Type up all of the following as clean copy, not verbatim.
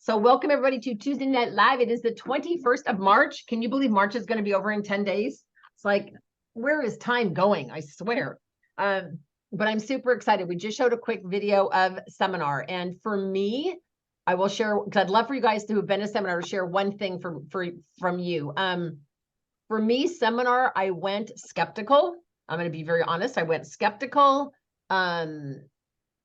So welcome everybody to Tuesday Night Live. It is the 21st of March. Can you believe March is going to be over in 10 days? It's like, where is time going? I swear. But I'm super excited. We just showed a quick video of seminar. And for me, I will share, because I'd love for you guys who have been to seminar to share one thing from you. For me, seminar, I went skeptical. I'm going to be very honest. I went skeptical.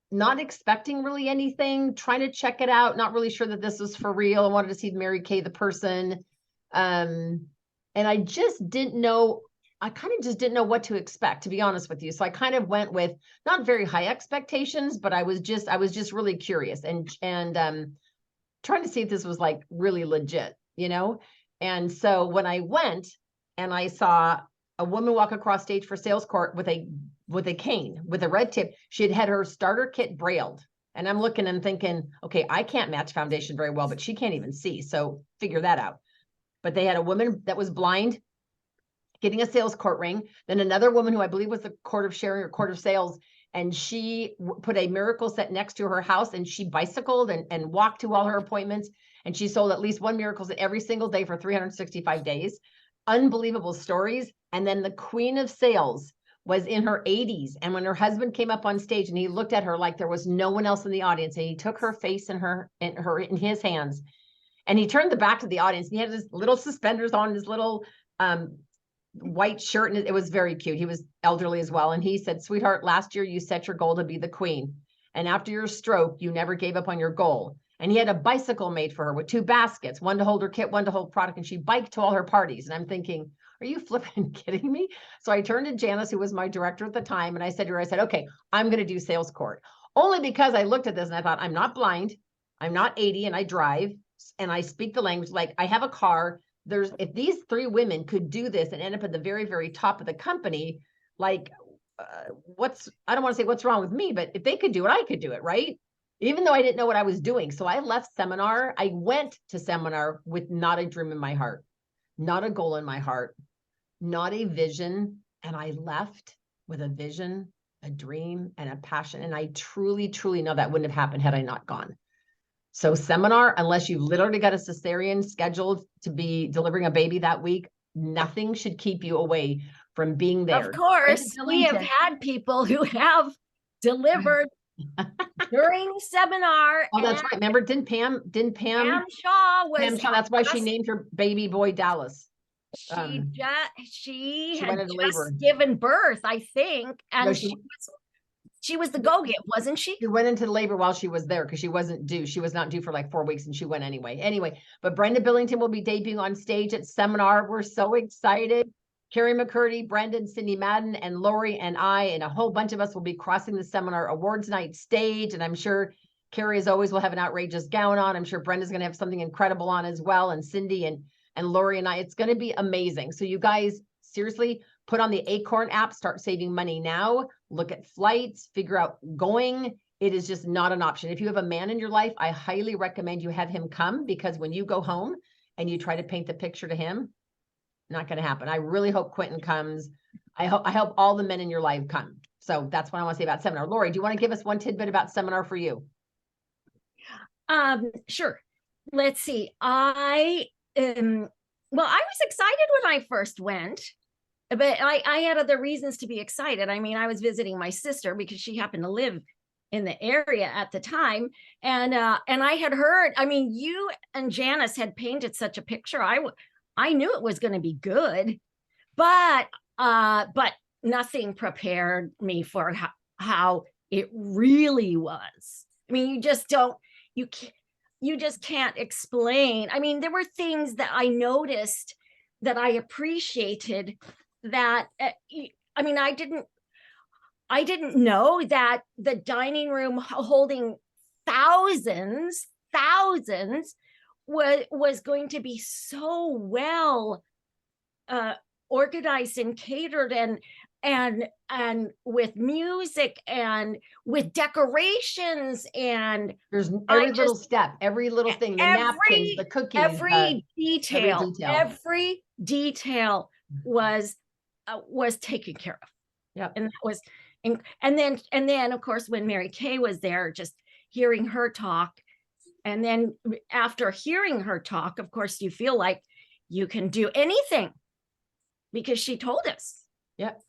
Not expecting really anything, trying to check it out, not really sure that this was for real. I wanted to see Mary Kay, the person. And I just didn't know, I kind of just didn't know what to expect, to be honest with you. So I kind of went with not very high expectations, but I was just really curious and trying to see if this was like really legit, you know? And so when I went and I saw a woman walk across stage for sales court with a cane, with a red tip, she had had her starter kit brailled. And I'm looking and thinking, okay, I can't match foundation very well, but she can't even see. So figure that out. But they had a woman that was blind getting a sales court ring. Then another woman who I believe was the court of sharing or court of sales. And she put a miracle set next to her house and she bicycled and walked to all her appointments. And she sold at least one miracle set every single day for 365 days. Unbelievable stories. And then the queen of sales was in her 80s. And when her husband came up on stage and he looked at her like there was no one else in the audience, and he took her face in his hands, and he turned the back to the audience, and he had his little suspenders on, his little white shirt, and it was very cute. He was elderly as well. And he said, "Sweetheart, last year you set your goal to be the queen. And after your stroke, you never gave up on your goal." And he had a bicycle made for her with 2 baskets, one to hold her kit, one to hold product. And she biked to all her parties. And I'm thinking, are you flipping kidding me? So I turned to Janice, who was my director at the time. And I said to her, okay, I'm going to do sales court. Only because I looked at this and I thought, I'm not blind. I'm not 80 and I drive and I speak the language. Like, I have a car. If these 3 women could do this and end up at the very, very top of the company, like I don't want to say what's wrong with me, but if they could do it, I could do it, right? Even though I didn't know what I was doing. So I left seminar. I went to seminar with not a dream in my heart, not a goal in my heart, not a vision. And I left with a vision, a dream, and a passion. And I truly, truly know that wouldn't have happened had I not gone. So seminar, unless you've literally got a cesarean scheduled to be delivering a baby that week, nothing should keep you away from being there. Of course, we have had people who have delivered during seminar. Oh, that's right. Remember, didn't Pam Shaw was. Pam Shaw, that's why she named her baby boy Dallas. She had just labor. given birth, I think, and no, she was the go-get, wasn't she? She went into labor while she was there because she wasn't due. She was not due for like 4 weeks, and she went anyway. But Brenda Billington will be debuting on stage at seminar. We're so excited. Carrie McCurdy, Brendan, Cindy Madden, and Lori and I, and a whole bunch of us will be crossing the seminar awards night stage. And I'm sure Carrie, as always, will have an outrageous gown on. I'm sure Brenda's going to have something incredible on as well. And Cindy and Lori and I, it's going to be amazing. So you guys, seriously, put on the Acorn app, start saving money now, look at flights, figure out going. It is just not an option. If you have a man in your life, I highly recommend you have him come, because when you go home and you try to paint the picture to him, not going to happen. I really hope Quentin comes. I hope all the men in your life come. So that's what I want to say about seminar. Lori, do you want to give us one tidbit about seminar for you? Sure. Let's see. I was excited when I first went, but I had other reasons to be excited. I mean, I was visiting my sister because she happened to live in the area at the time. And I had heard, I mean, you and Janice had painted such a picture. I knew it was going to be good, but nothing prepared me for how it really was. I mean, you just can't explain. I mean, there were things that I noticed that I appreciated that, I mean, I didn't know that the dining room holding thousands was going to be so well organized and catered, and with music and with decorations, and there's every little step, every little thing, the napkins, the cookies, every detail was taken care of. Yeah, and that was, and then of course when Mary Kay was there, just hearing her talk, And then after hearing her talk, of course, you feel like you can do anything because she told us. Yep.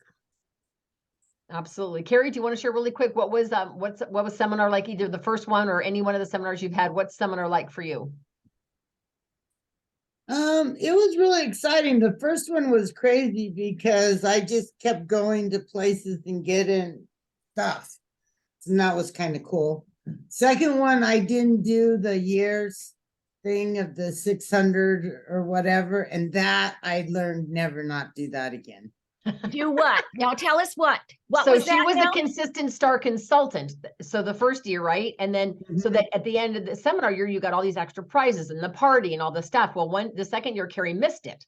Absolutely. Carrie, do you want to share really quick what was what was seminar like, either the first one or any one of the seminars you've had? What's seminar like for you? It was really exciting. The first one was crazy because I just kept going to places and getting stuff. And that was kind of cool. Second one, I didn't do the years thing of the 600 or whatever. And that I learned never not do that again. Do what? Now tell us what. What So was she that was now? a consistent star consultant. So the first year, right? And then so that at the end of the seminar year, you got all these extra prizes and the party and all the stuff. Well, the second year, Carrie missed it.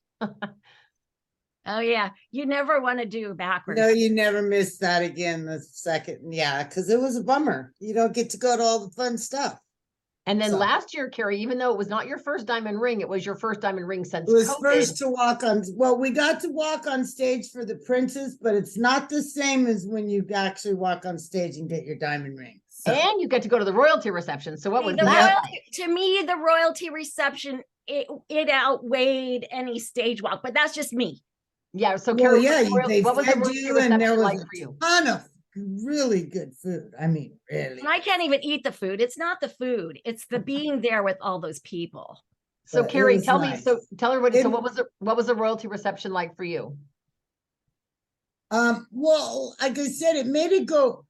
Oh yeah, you never want to do backwards. No, you never miss that again. The second, yeah, because it was a bummer. You don't get to go to all the fun stuff. And then So- last year, Carrie, even though it was not your first diamond ring, it was your first diamond ring since It was COVID. first to walk on. Well, we got to walk on stage for the princess, but it's not the same as when you actually walk on stage and get your diamond ring. So. And you get to go to the royalty reception. So what was The that royalty, like? to me, the royalty reception, it outweighed any stage walk, but that's just me. Yeah. So Well, Carrie, yeah, they what was the fed royalty you, and there reception was like a for you? ton of really good food. I mean, really. And I can't even eat the food. It's not the food; it's the being there with all those people. So But it Carrie, was tell me. nice. So tell everybody. So It- what was the royalty reception like for you? Well, like I said, it made it go.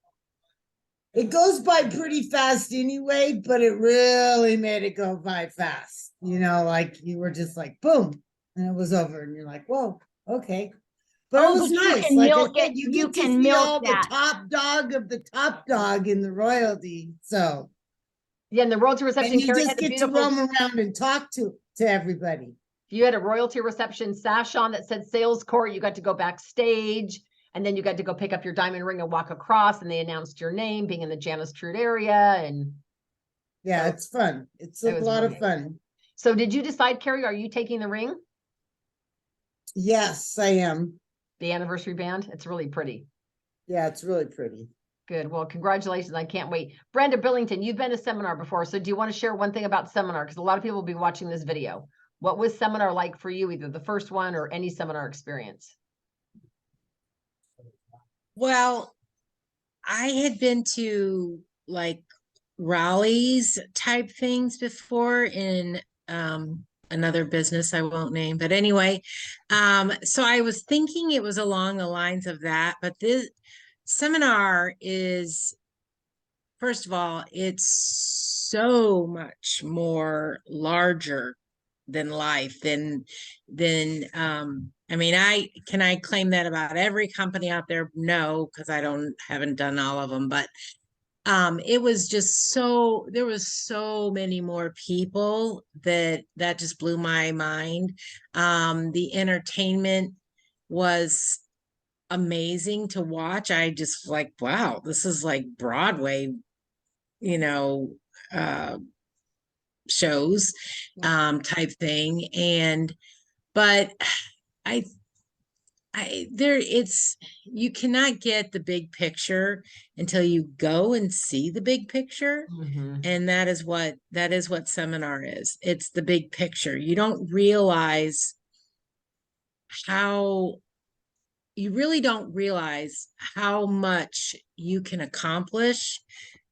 It goes by pretty fast anyway, but it really made it go by fast. You know, like you were just like boom, and it was over, and you're like, whoa, okay. But Oh, it was but you nice. can Like I milk said, it. you You get to can see milk all that. the top dog of the top dog in the royalty. So Yeah, and the royalty reception, and you Carrie just had a get to beautiful. roam around and talk to everybody. You had a royalty reception sash on that said sales court. You got to go backstage, and then you got to go pick up your diamond ring and walk across, and they announced your name being in the Janice Trude area. And Yeah, so it's fun. It's it a was lot really of fun. So did you decide, Carrie, are you taking the ring, Yes, I am. the anniversary band? It's really pretty. Yeah, it's really pretty. Good. Well, congratulations. I can't wait. Brenda Billington, you've been to seminar before. So do you want to share one thing about seminar? Because a lot of people will be watching this video. What was seminar like for you, either the first one or any seminar experience? Well, I had been to like rallies type things before in another business I won't name, but anyway, so I was thinking it was along the lines of that, but this seminar is, first of all, it's so much more larger than life than I mean, I claim that about every company out there? No, because I haven't done all of them, but it was just so, there was so many more people that just blew my mind. The entertainment was amazing to watch. I just like, wow, this is like Broadway, you know, uh shows type thing. And but I there it's, you cannot get the big picture until you go and see the big picture. And that is what seminar is. It's the big picture. You don't realize how, you really don't realize how much you can accomplish,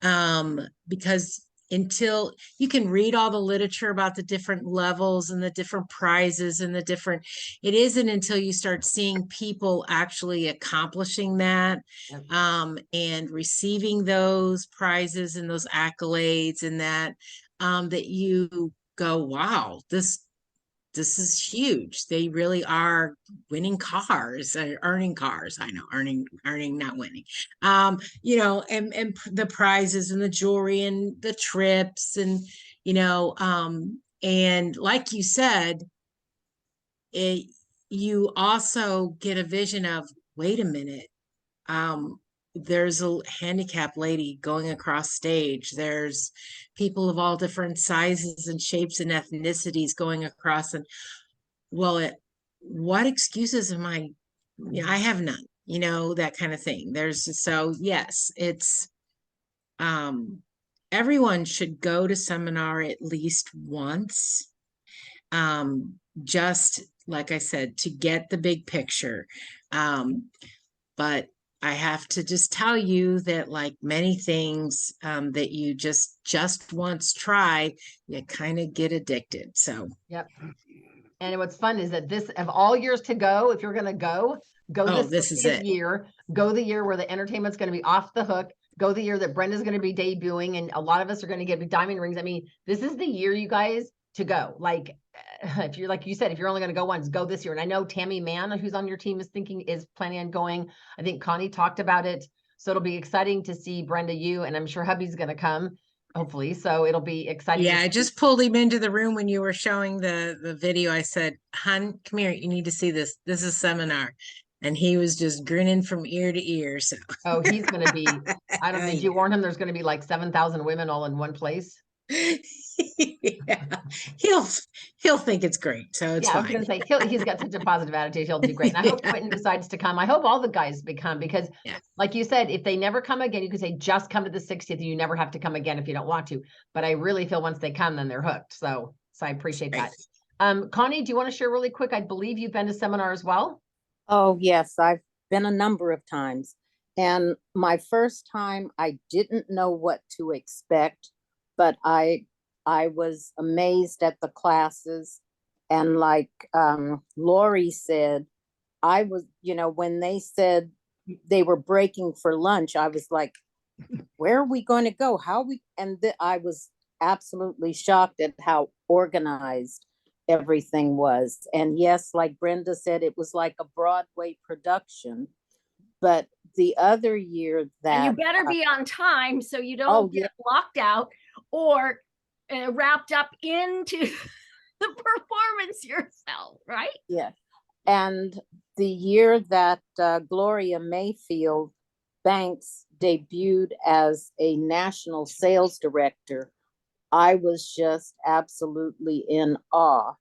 because until you can read all the literature about the different levels and the different prizes and the different, it isn't until you start seeing people actually accomplishing that, Yep. and receiving those prizes and those accolades and that, that you go, wow, this is huge. They really are winning cars, earning cars. I know, earning, not winning. You know, and the prizes and the jewelry and the trips and, you know, and like you said, you also get a vision of, wait a minute, there's a handicapped lady going across stage. There's people of all different sizes and shapes and ethnicities going across. And well, what excuses am I? I have none, you know, that kind of thing. There's, so yes, it's, everyone should go to seminar at least once. Just like I said, to get the big picture. But I have to just tell you that, like many things that you just once try, you kind of get addicted. So Yep. And what's fun is that this, of all years to go, if you're going to go oh, the this is 60th it. year, go the year where the entertainment's going to be off the hook, go the year that Brenda's going to be debuting, and a lot of us are going to get diamond rings. I mean, this is the year, you guys, to go. Like, if you're, like you said, if you're only going to go once, go this year. And I know Tammy Mann, who's on your team, is planning on going. I think Connie talked about it. So it'll be exciting to see Brenda, you, and I'm sure hubby's going to come, hopefully. So it'll be exciting. Yeah, I just pulled him into the room when you were showing the video. I said, "Hun, come here. You need to see this. This is seminar." And he was just grinning from ear to ear. So Oh, he's going to be, I don't know, did you warn him there's going to be like 7,000 women all in one place? Yeah, he'll think it's great. So it's Yeah, I was fine. going to say, he's got such a positive attitude. He'll do great. And I hope Quentin decides to come. I hope all the guys become, because Yeah. like you said, if they never come again, you could say, just come to the 60th and you never have to come again if you don't want to. But I really feel once they come, then they're hooked. So I appreciate that. Connie, do you want to share really quick? I believe you've been to seminar as well. Oh, yes, I've been a number of times. And my first time, I didn't know what to expect, but I was amazed at the classes. And like Lori said, I was, when they said they were breaking for lunch, I was like, where are we going to go? I was absolutely shocked at how organized everything was. And yes, like Brenda said, it was like a Broadway production. But the other year that And you better be on time so you don't get locked out or wrapped up into the performance yourself, right? Yeah. And the year that Gloria Mayfield Banks debuted as a national sales director, I was just absolutely in awe.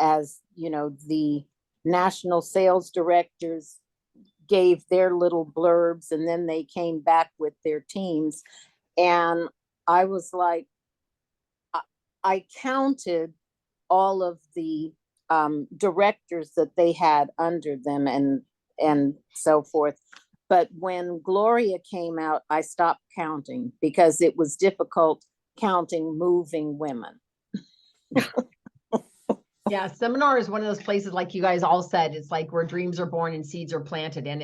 As the national sales directors gave their little blurbs and then they came back with their teams. And I was like, I counted all of the directors that they had under them and so forth. But when Gloria came out, I stopped counting because it was difficult counting moving women. Yeah, seminar is one of those places, like you guys all said, it's like where dreams are born and seeds are planted. And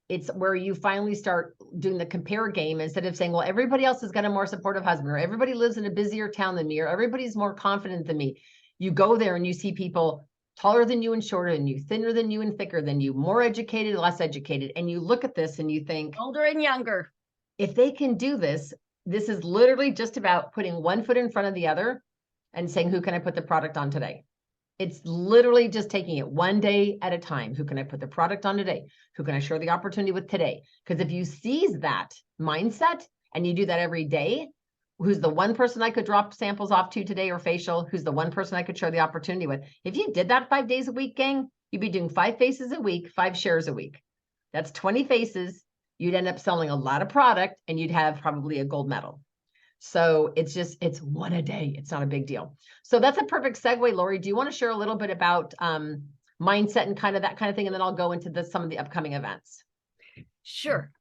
it's where you finally start doing the compare game instead of saying, well, everybody else has got a more supportive husband, or everybody lives in a busier town than me, or everybody's more confident than me. You go there and you see people taller than you and shorter than you, thinner than you and thicker than you, more educated, less educated. And you look at this and you think, older and younger. If they can do this, this is literally just about putting one foot in front of the other and saying, who can I put the product on today? It's literally just taking it one day at a time. Who can I put the product on today? Who can I share the opportunity with today? Because if you seize that mindset and you do that every day, who's the one person I could drop samples off to today or facial? Who's the one person I could share the opportunity with? If you did that 5 days a week, gang, you'd be doing 5 faces a week, 5 shares a week. That's 20 faces. You'd end up selling a lot of product and you'd have probably a gold medal. So it's one a day. It's not a big deal. So that's a perfect segue, Lori. Do you want to share a little bit about mindset and kind of that kind of thing? And then I'll go into some of the upcoming events. Sure.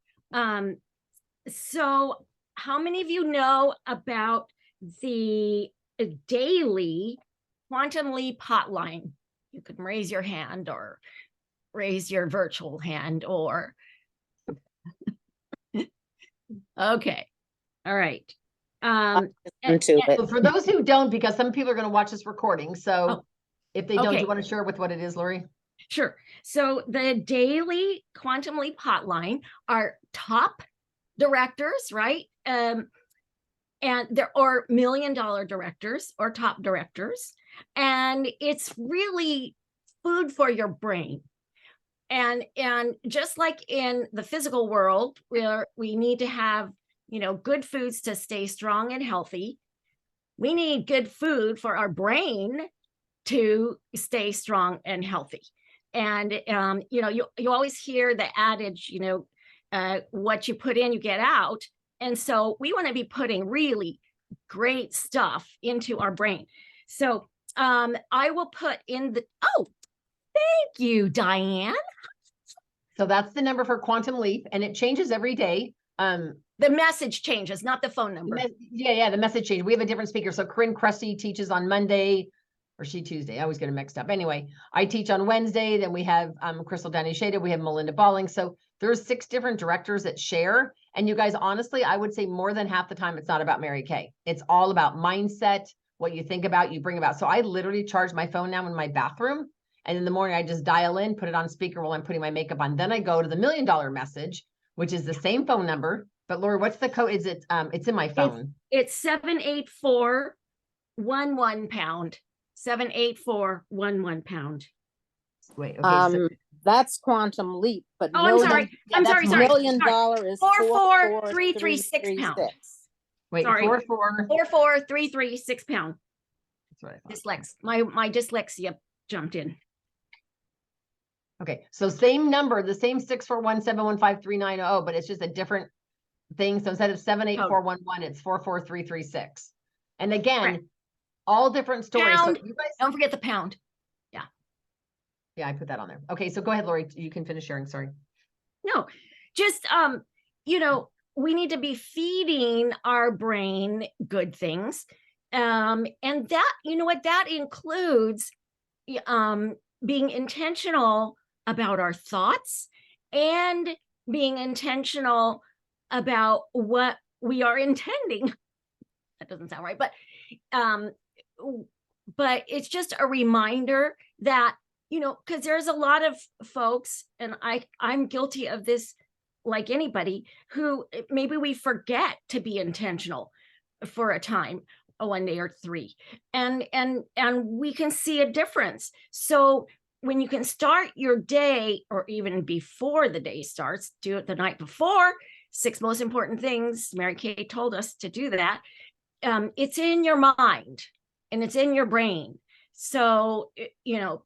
So how many of you know about the daily Quantum Leap hotline? You can raise your hand or raise your virtual hand or okay. All right. It. For those who don't, because some people are going to watch this recording. So if they don't, do you want to share with what it is, Lori? Sure. So the daily Quantum Leap hotline are top directors, right? And there are $1 million directors or top directors. And it's really food for your brain. And just like in the physical world, where we need to have good foods to stay strong and healthy, we need good food for our brain to stay strong and healthy. And you always hear the adage, what you put in, you get out. And so we want to be putting really great stuff into our brain. So I will put in the, oh, thank you, Diane. So that's the number for Quantum Leap, and it changes every day. The message changes, not the phone number. Yeah, the message change. We have a different speaker. So Corinne Crusty teaches on Monday, or she Tuesday. I always get them mixed up. Anyway, I teach on Wednesday. Then we have Crystal Danny Shada. We have Melinda Balling. So there's 6 different directors that share. And you guys, honestly, I would say more than half the time, it's not about Mary Kay. It's all about mindset, what you think about, you bring about. So I literally charge my phone now in my bathroom. And in the morning, I just dial in, put it on speaker while I'm putting my makeup on. Then I go to the $1 million message, which is the same phone number. But Lori, what's the code? Is it, it's in my phone. It's 78411 pound. 78411 pound. Wait, okay. So That's Quantum Leap, but Oh, I'm sorry. I'm sorry. $1 million is 44336 pound. wait, sorry. 44336 pound. That's what I thought. My dyslexia jumped in. Okay, so same number, the same 641715390, but it's just a different thing. So instead of 78411, it's 44336. And again, Right. all different stories. Pound. So you guys, Don't forget the pound. yeah, I put that on there. Okay, so go ahead, Lori. You can finish sharing. Sorry. No, just we need to be feeding our brain good things. And that, that includes being intentional about our thoughts and being intentional about what we are intending. That doesn't sound right, but it's just a reminder that, because there's a lot of folks, and I'm guilty of this like anybody, who maybe we forget to be intentional for a time, one day or 3, and we can see a difference. So when you can start your day, or even before the day starts, do it the night before. 6 most important things. Mary Kay told us to do that. It's in your mind and it's in your brain. So,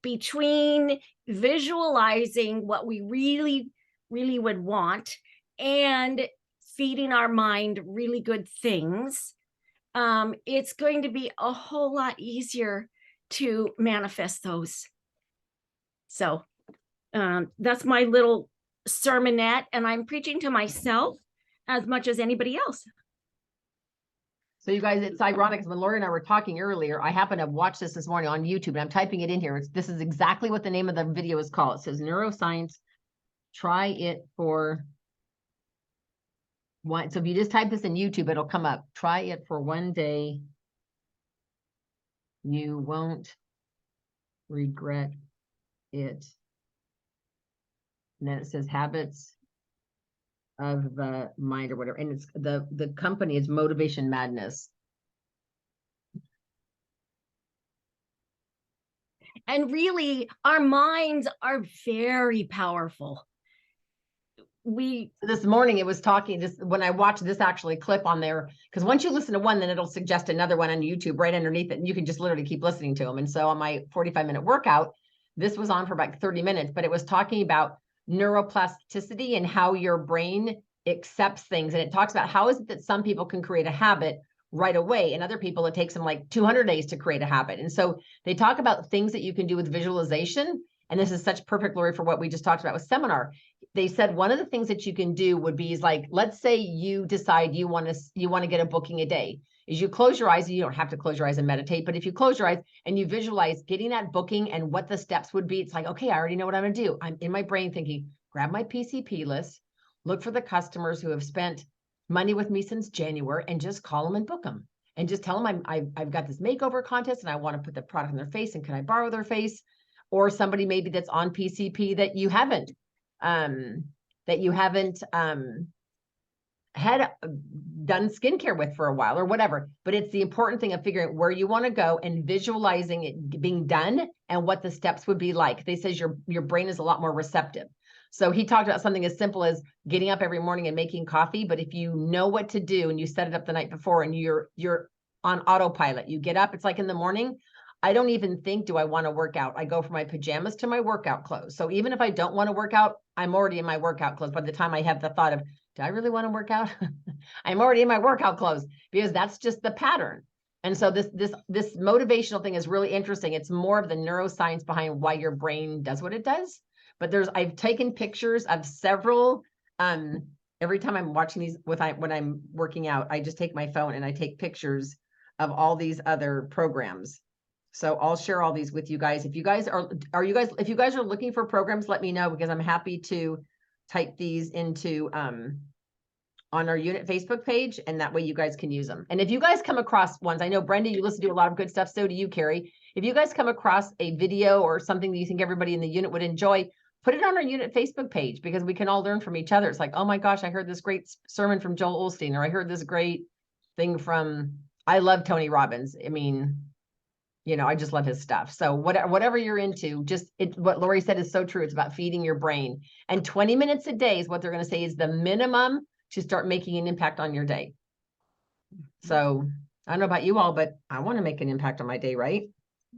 between visualizing what we really, really would want and feeding our mind really good things, it's going to be a whole lot easier to manifest those. So that's my little sermonette, and I'm preaching to myself as much as anybody else. So you guys, it's ironic because when Lori and I were talking earlier, I happened to watch this morning on YouTube, and I'm typing it in here. This is exactly what the name of the video is called. It says neuroscience, try it for one. So if you just type this in YouTube, it'll come up. Try it for one day. You won't regret it. And then it says habits of the mind or whatever. And it's the company is Motivation Madness. And really, our minds are very powerful. This morning it was talking, just when I watched this actually clip on there, because once you listen to one, then it'll suggest another one on YouTube right underneath it, and you can just literally keep listening to them. And so on my 45-minute workout, this was on for about 30 minutes, but it was talking about neuroplasticity and how your brain accepts things. And it talks about how is it that some people can create a habit right away, and other people, it takes them like 200 days to create a habit. And so they talk about things that you can do with visualization. And this is such perfect, Lori, for what we just talked about with seminar. They said one of the things that you can do would be like, let's say you decide you want to get a booking a day. Is you close your eyes, you don't have to close your eyes and meditate, but if you close your eyes and you visualize getting that booking and what the steps would be, it's like, okay, I already know what I'm going to do. I'm in my brain thinking, grab my PCP list, look for the customers who have spent money with me since January, and just call them and book them. And just tell them I've got this makeover contest and I want to put the product in their face, and can I borrow their face? Or somebody maybe that's on PCP that you haven't had done skincare with for a while or whatever. But it's the important thing of figuring out where you want to go and visualizing it being done and what the steps would be like. They says your brain is a lot more receptive. So he talked about something as simple as getting up every morning and making coffee. But if you know what to do and you set it up the night before and you're on autopilot, you get up, it's like in the morning, I don't even think, do I want to work out? I go from my pajamas to my workout clothes. So even if I don't want to work out, I'm already in my workout clothes by the time I have the thought of, do I really want to work out? I'm already in my workout clothes, because that's just the pattern. And so this motivational thing is really interesting. It's more of the neuroscience behind why your brain does what it does. But I've taken pictures of several, every time I'm watching these when I'm working out, I just take my phone and I take pictures of all these other programs. So I'll share all these with you guys. If you guys if you guys are looking for programs, let me know, because I'm happy to type these into on our unit Facebook page, and that way you guys can use them. And if you guys come across ones, I know Brenda, you listen to a lot of good stuff. So do you, Carrie. If you guys come across a video or something that you think everybody in the unit would enjoy, put it on our unit Facebook page, because we can all learn from each other. It's like, oh my gosh, I heard this great sermon from Joel Osteen, or I heard this great thing from, I love Tony Robbins. I mean, you know, I just love his stuff. So whatever you're into, what Lori said is so true. It's about feeding your brain. And 20 minutes a day is what they're going to say is the minimum to start making an impact on your day. So I don't know about you all, but I want to make an impact on my day, right?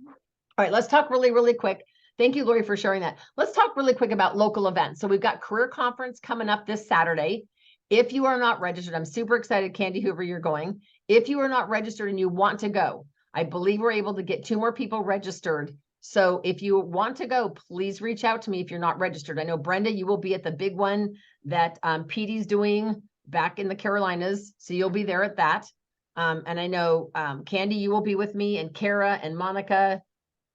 All right, let's talk really, really quick. Thank you, Lori, for sharing that. Let's talk really quick about local events. So we've got Career Conference coming up this Saturday. If you are not registered, I'm super excited, Candy, whoever you're going. If you are not registered and you want to go, I believe we're able to get 2 more people registered. So if you want to go, please reach out to me if you're not registered. I know, Brenda, you will be at the big one that Petey's doing back in the Carolinas. So you'll be there at that. And I know, Candy, you will be with me, and Kara and Monica.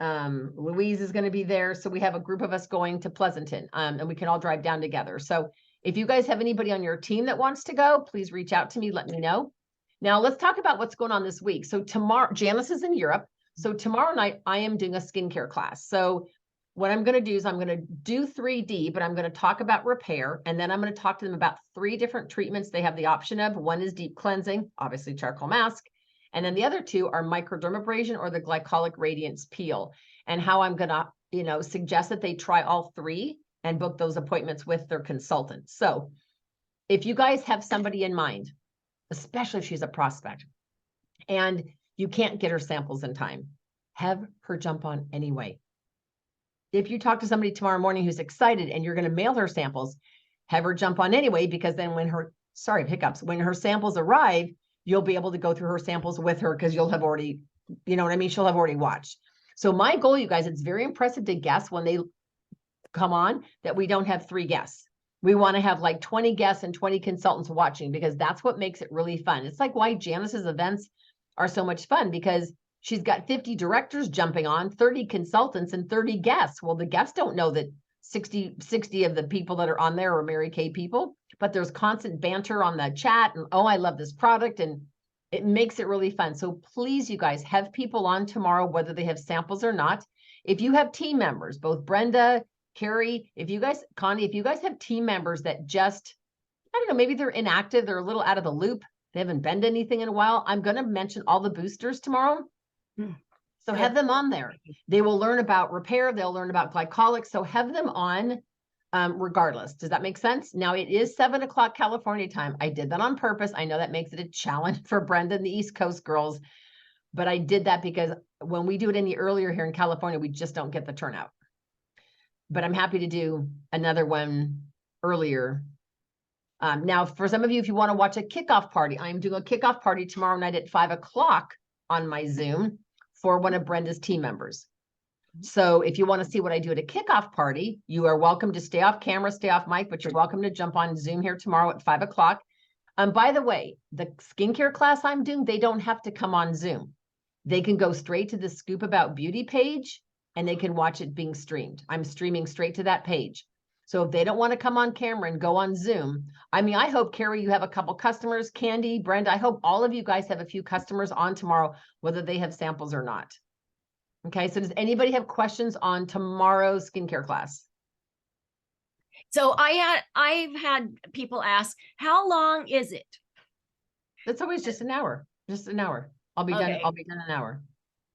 Louise is going to be there. So we have a group of us going to Pleasanton, and we can all drive down together. So if you guys have anybody on your team that wants to go, please reach out to me. Let me know. Now let's talk about what's going on this week. So tomorrow, Janice is in Europe. So tomorrow night, I am doing a skincare class. So what I'm going to do is I'm going to do 3D, but I'm going to talk about repair. And then I'm going to talk to them about 3 different treatments they have the option of. One is deep cleansing, obviously charcoal mask. And then the other 2 are microdermabrasion or the glycolic radiance peel, and how I'm going to, suggest that they try all 3 and book those appointments with their consultant. So if you guys have somebody in mind, especially if she's a prospect and you can't get her samples in time, have her jump on anyway. If you talk to somebody tomorrow morning who's excited and you're going to mail her samples, have her jump on anyway, because then when her samples arrive, you'll be able to go through her samples with her, because you'll have already, you know what I mean? She'll have already watched. So my goal, you guys, it's very impressive to guess when they come on that we don't have 3 guests. We want to have like 20 guests and 20 consultants watching, because that's what makes it really fun. It's like why Janice's events are so much fun, because she's got 50 directors jumping on, 30 consultants, and 30 guests. Well, the guests don't know that 60 of the people that are on there are Mary Kay people, but there's constant banter on the chat, and oh, I love this product, and it makes it really fun. So please, you guys, have people on tomorrow, whether they have samples or not. If you have team members, both Brenda, Carrie, Connie, if you guys have team members that just, I don't know, maybe they're inactive, they're a little out of the loop, they haven't been to anything in a while, I'm going to mention all the boosters tomorrow. So have them on there. They will learn about repair. They'll learn about glycolics. So have them on regardless. Does that make sense? Now it is 7 o'clock California time. I did that on purpose. I know that makes it a challenge for Brenda and the East Coast girls, but I did that because when we do it any earlier here in California, we just don't get the turnout. But I'm happy to do another one earlier. Now, for some of you, if you want to watch a kickoff party, I'm doing a kickoff party tomorrow night at 5 o'clock on my Zoom for one of Brenda's team members. So if you want to see what I do at a kickoff party, you are welcome to stay off camera, stay off mic, but you're welcome to jump on Zoom here tomorrow at 5 o'clock. By the way, the skincare class I'm doing, they don't have to come on Zoom. They can go straight to the Scoop About Beauty page and they can watch it being streamed. I'm streaming straight to that page. So if they don't want to come on camera and go on Zoom, I mean, I hope, Carrie, you have a couple customers, Candy, Brenda, I hope all of you guys have a few customers on tomorrow, whether they have samples or not. Okay, so does anybody have questions on tomorrow's skincare class? So I've had people ask, how long is it? It's always just an hour, I'll be done. I'll be done in an hour.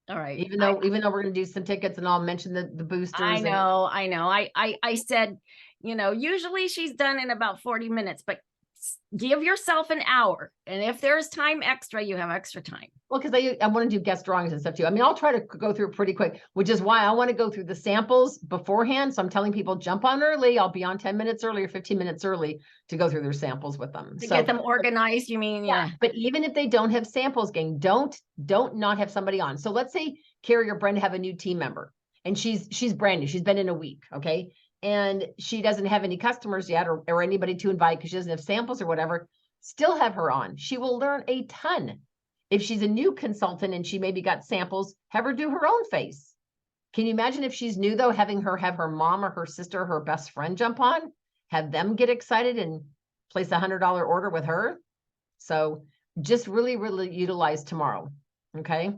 All right. Even though we're going to do some tickets and I'll mention the boosters. I know. I said, usually she's done in about 40 minutes, but give yourself an hour. And if there's time extra, you have extra time. Well, because I want to do guest drawings and stuff too. I mean, I'll try to go through it pretty quick, which is why I want to go through the samples beforehand. So I'm telling people jump on early. I'll be on 10 minutes early or 15 minutes early to go through their samples with them. To So get them organized, you mean? Yeah. but even if they don't have samples, gang, don't not have somebody on. So let's say Carrie or Brenda have a new team member and she's brand new. She's been in a week. Okay. And she doesn't have any customers yet or anybody to invite because she doesn't have samples or whatever. Still have her on. She will learn a ton. If she's a new consultant and she maybe got samples, have her do her own face. Can you imagine if she's new though, having her have her mom or her sister or her best friend jump on, have them get excited and place $100 order with her? So just really, really utilize tomorrow. Okay.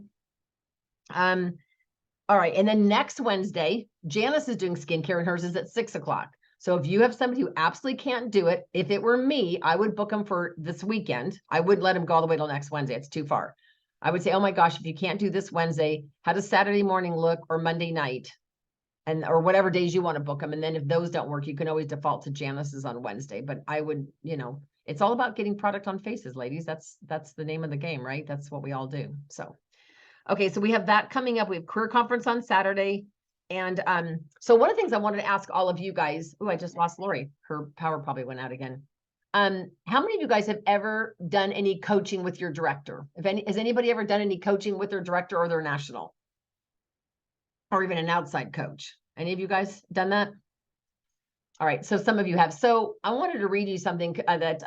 All right. And then next Wednesday, Janice is doing skincare and hers is at 6 o'clock. So if you have somebody who absolutely can't do it, if it were me, I would book them for this weekend. I wouldn't let them go all the way till next Wednesday. It's too far. I would say, oh my gosh, if you can't do this Wednesday, how does Saturday morning look or Monday night? And or whatever days you want to book them. And then if those don't work, you can always default to Janice's on Wednesday. But I would, it's all about getting product on faces, ladies. That's the name of the game, right? That's what we all do. So, okay, so we have that coming up. We have career conference on Saturday. And so one of the things I wanted to ask all of you guys, I just lost Lori. Her power probably went out again. How many of you guys have ever done any coaching with your director? Has anybody ever done any coaching with their director or their national? Or even an outside coach? Any of you guys done that? All right, so some of you have. So I wanted to read you something that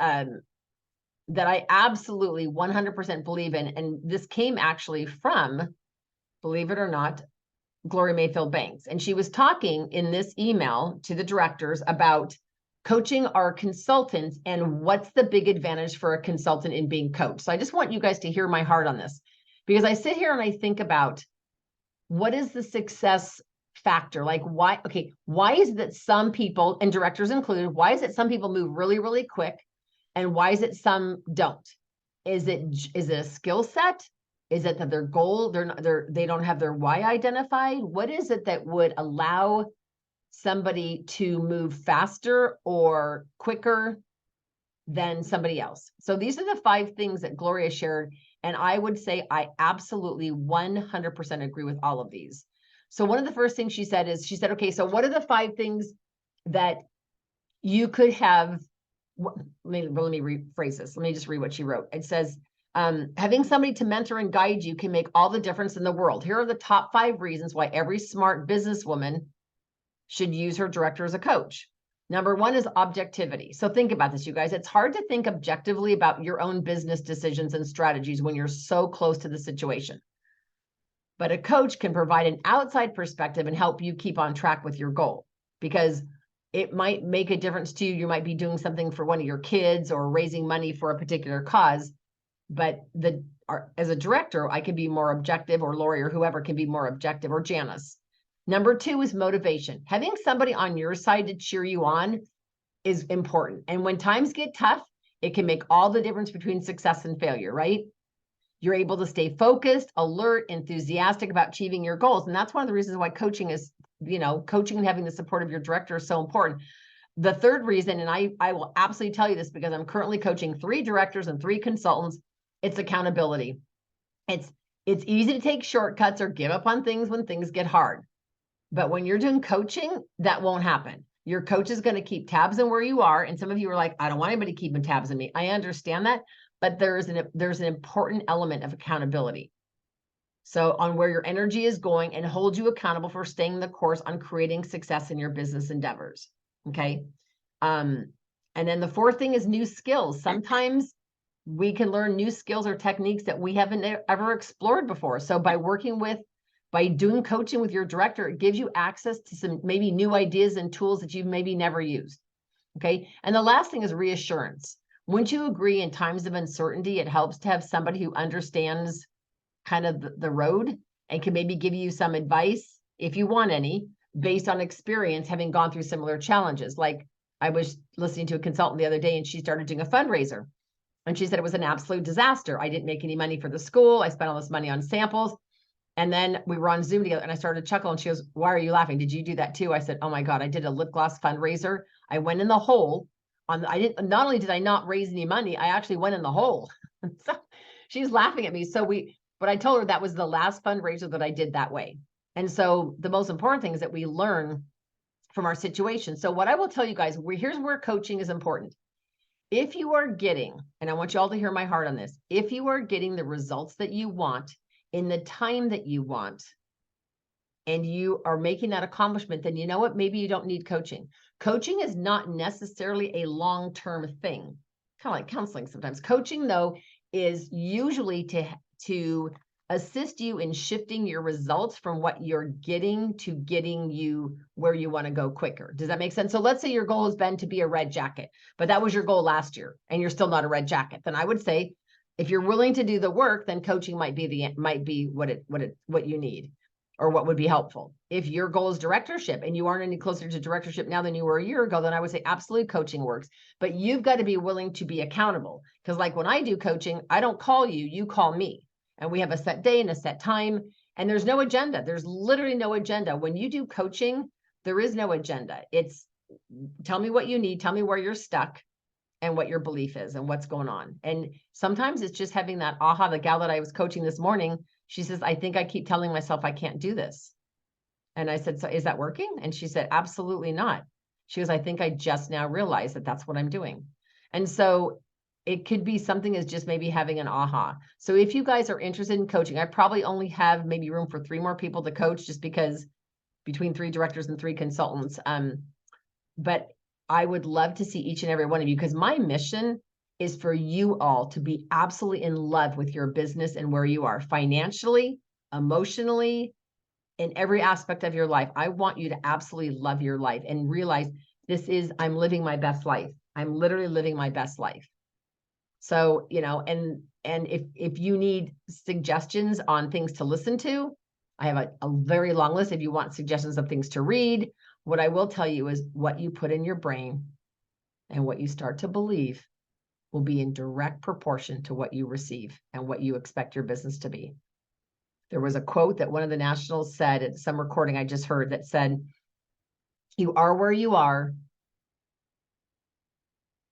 I absolutely 100% believe in. And this came actually from, believe it or not, Gloria Mayfield Banks. And she was talking in this email to the directors about coaching our consultants and what's the big advantage for a consultant in being coached. So I just want you guys to hear my heart on this, because I sit here and I think about what is the success factor? Like why is it that some people, and directors included, why is it some people move really, really quick? And why is it some don't? Is it a skill set? Is it that their goal, they don't have their why identified? What is it that would allow somebody to move faster or quicker than somebody else? So these are the 5 things that Gloria shared. And I would say I absolutely 100% agree with all of these. So one of the first things she said, okay, so what are the 5 things that you could have? Let me rephrase this. Let me just read what she wrote. It says, having somebody to mentor and guide you can make all the difference in the world. Here are the top 5 reasons why every smart businesswoman should use her director as a coach. Number 1 is objectivity. So think about this, you guys. It's hard to think objectively about your own business decisions and strategies when you're so close to the situation. But a coach can provide an outside perspective and help you keep on track with your goal, because it might make a difference to you. You might be doing something for one of your kids or raising money for a particular cause. But as a director, I can be more objective, or Lori or whoever can be more objective, or Janice. Number 2 is motivation. Having somebody on your side to cheer you on is important. And when times get tough, it can make all the difference between success and failure, right? You're able to stay focused, alert, enthusiastic about achieving your goals. And that's one of the reasons why coaching is, coaching and having the support of your director is so important. The third reason, and I will absolutely tell you this because I'm currently coaching 3 directors and 3 consultants, it's accountability. It's easy to take shortcuts or give up on things when things get hard. But when you're doing coaching, that won't happen. Your coach is going to keep tabs on where you are. And some of you are like, I don't want anybody keeping tabs on me. I understand that, but there's an important element of accountability. So on where your energy is going, and hold you accountable for staying the course on creating success in your business endeavors. Okay. And then the 4th thing is new skills. Sometimes we can learn new skills or techniques that we haven't ever explored before. So by doing coaching with your director, it gives you access to some maybe new ideas and tools that you've maybe never used. Okay. And the last thing is reassurance. Wouldn't you agree, in times of uncertainty, it helps to have somebody who understands kind of the road and can maybe give you some advice, if you want any, based on experience, having gone through similar challenges. Like I was listening to a consultant the other day, and she started doing a fundraiser. And she said it was an absolute disaster. I didn't make any money for the school. I spent all this money on samples. And then we were on Zoom together, and I started to chuckle, and she goes, why are you laughing? Did you do that too? I said, oh my God, I did a lip gloss fundraiser. I went in the hole not only did I not raise any money, I actually went in the hole. So she's laughing at me. But I told her that was the last fundraiser that I did that way. And so the most important thing is that we learn from our situation. So what I will tell you guys, here's where coaching is important. If you are getting, and I want you all to hear my heart on this, if you are getting the results that you want in the time that you want, and you are making that accomplishment, then you know what? Maybe you don't need coaching. Coaching is not necessarily a long-term thing, kind of like counseling sometimes. Coaching, though, is usually to assist you in shifting your results from what you're getting to getting you where you want to go quicker. Does that make sense? So let's say your goal has been to be a red jacket, but that was your goal last year and you're still not a red jacket. Then I would say, if you're willing to do the work, then coaching might be what you need, or what would be helpful. If your goal is directorship and you aren't any closer to directorship now than you were a year ago, then I would say absolutely coaching works. But you've got to be willing to be accountable. Because like when I do coaching, I don't call you, you call me. And we have a set day and a set time. And there's no agenda. There's literally no agenda. When you do coaching, there is no agenda. It's tell me what you need, tell me where you're stuck and what your belief is and what's going on. And sometimes it's just having that aha. The gal that I was coaching this morning, she says, I think I keep telling myself I can't do this. And I said, so is that working? And she said, absolutely not. She goes, I think I just now realized that that's what I'm doing. And so it could be something as just maybe having an aha. So if you guys are interested in coaching, I probably only have maybe room for 3 more people to coach, just because between 3 directors and 3 consultants. But I would love to see each and every one of you, because my mission is for you all to be absolutely in love with your business and where you are financially, emotionally, in every aspect of your life. I want you to absolutely love your life and realize I'm living my best life. I'm literally living my best life. So, and if you need suggestions on things to listen to, I have a very long list. If you want suggestions of things to read, what I will tell you is what you put in your brain and what you start to believe will be in direct proportion to what you receive and what you expect your business to be. There was a quote that one of the nationals said at some recording I just heard that said, you are where you are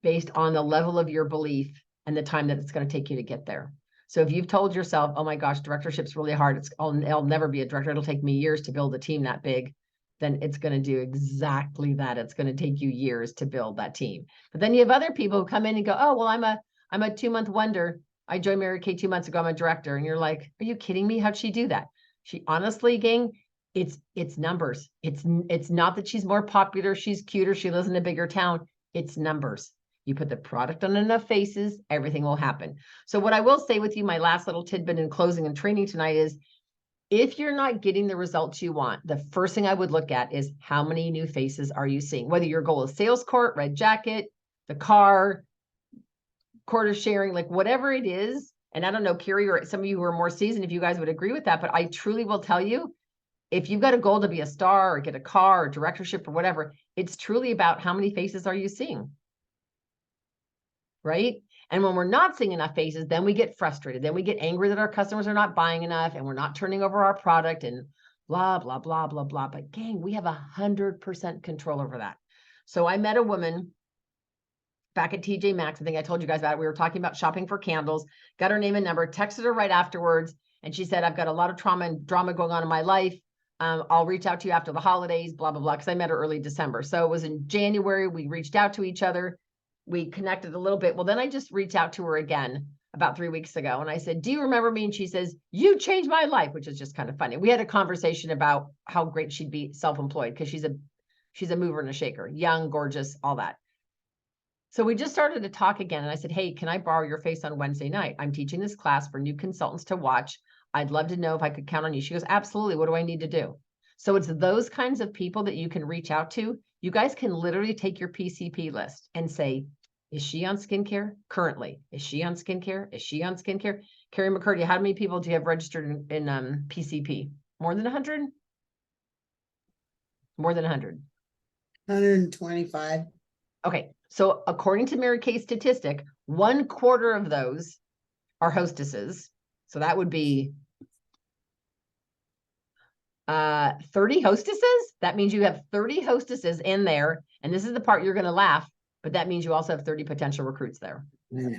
based on the level of your belief and the time that it's going to take you to get there. So if you've told yourself, oh my gosh, directorship's really hard, I'll never be a director, it'll take me years to build a team that big, then it's going to do exactly that. It's going to take you years to build that team. But then you have other people who come in and go, oh, well, I'm a 2-month wonder. I joined Mary Kay 2 months ago. I'm a director. And you're like, are you kidding me? How'd she do that? She honestly, gang, it's numbers. It's not that she's more popular, she's cuter, she lives in a bigger town. It's numbers. You put the product on enough faces, everything will happen. So what I will say with you, my last little tidbit in closing and training tonight is, if you're not getting the results you want, the first thing I would look at is how many new faces are you seeing? Whether your goal is sales court, red jacket, the car, quarter sharing, like whatever it is. And I don't know, Carrie, or some of you who are more seasoned, if you guys would agree with that, but I truly will tell you, if you've got a goal to be a star or get a car or directorship or whatever, it's truly about how many faces are you seeing, right? And when we're not seeing enough faces, then we get frustrated. Then we get angry that our customers are not buying enough and we're not turning over our product and blah, blah, blah, blah, blah. But gang, we have 100% control over that. So I met a woman back at TJ Maxx. I think I told you guys about it. We were talking about shopping for candles, got her name and number, texted her right afterwards. And she said, I've got a lot of trauma and drama going on in my life. I'll reach out to you after the holidays, blah, blah, blah. Cause I met her early December. So it was in January. We reached out to each other. We connected a little bit. Well, then I just reached out to her again about 3 weeks ago. And I said, do you remember me? And she says, you changed my life, which is just kind of funny. We had a conversation about how great she'd be self-employed because she's a mover and a shaker, young, gorgeous, all that. So we just started to talk again. And I said, hey, can I borrow your face on Wednesday night? I'm teaching this class for new consultants to watch. I'd love to know if I could count on you. She goes, absolutely. What do I need to do? So it's those kinds of people that you can reach out to. You guys can literally take your PCP list and say, is she on skincare currently? Is she on skincare? Is she on skincare? Carrie McCurdy, how many people do you have registered in PCP? More than 100? More than 100. 125. Okay. So according to Mary Kay's statistic, 1/4 of those are hostesses. So that would be 30 hostesses. That means you have 30 hostesses in there. And this is the part you're going to laugh. but that means you also have 30 potential recruits there. Yeah.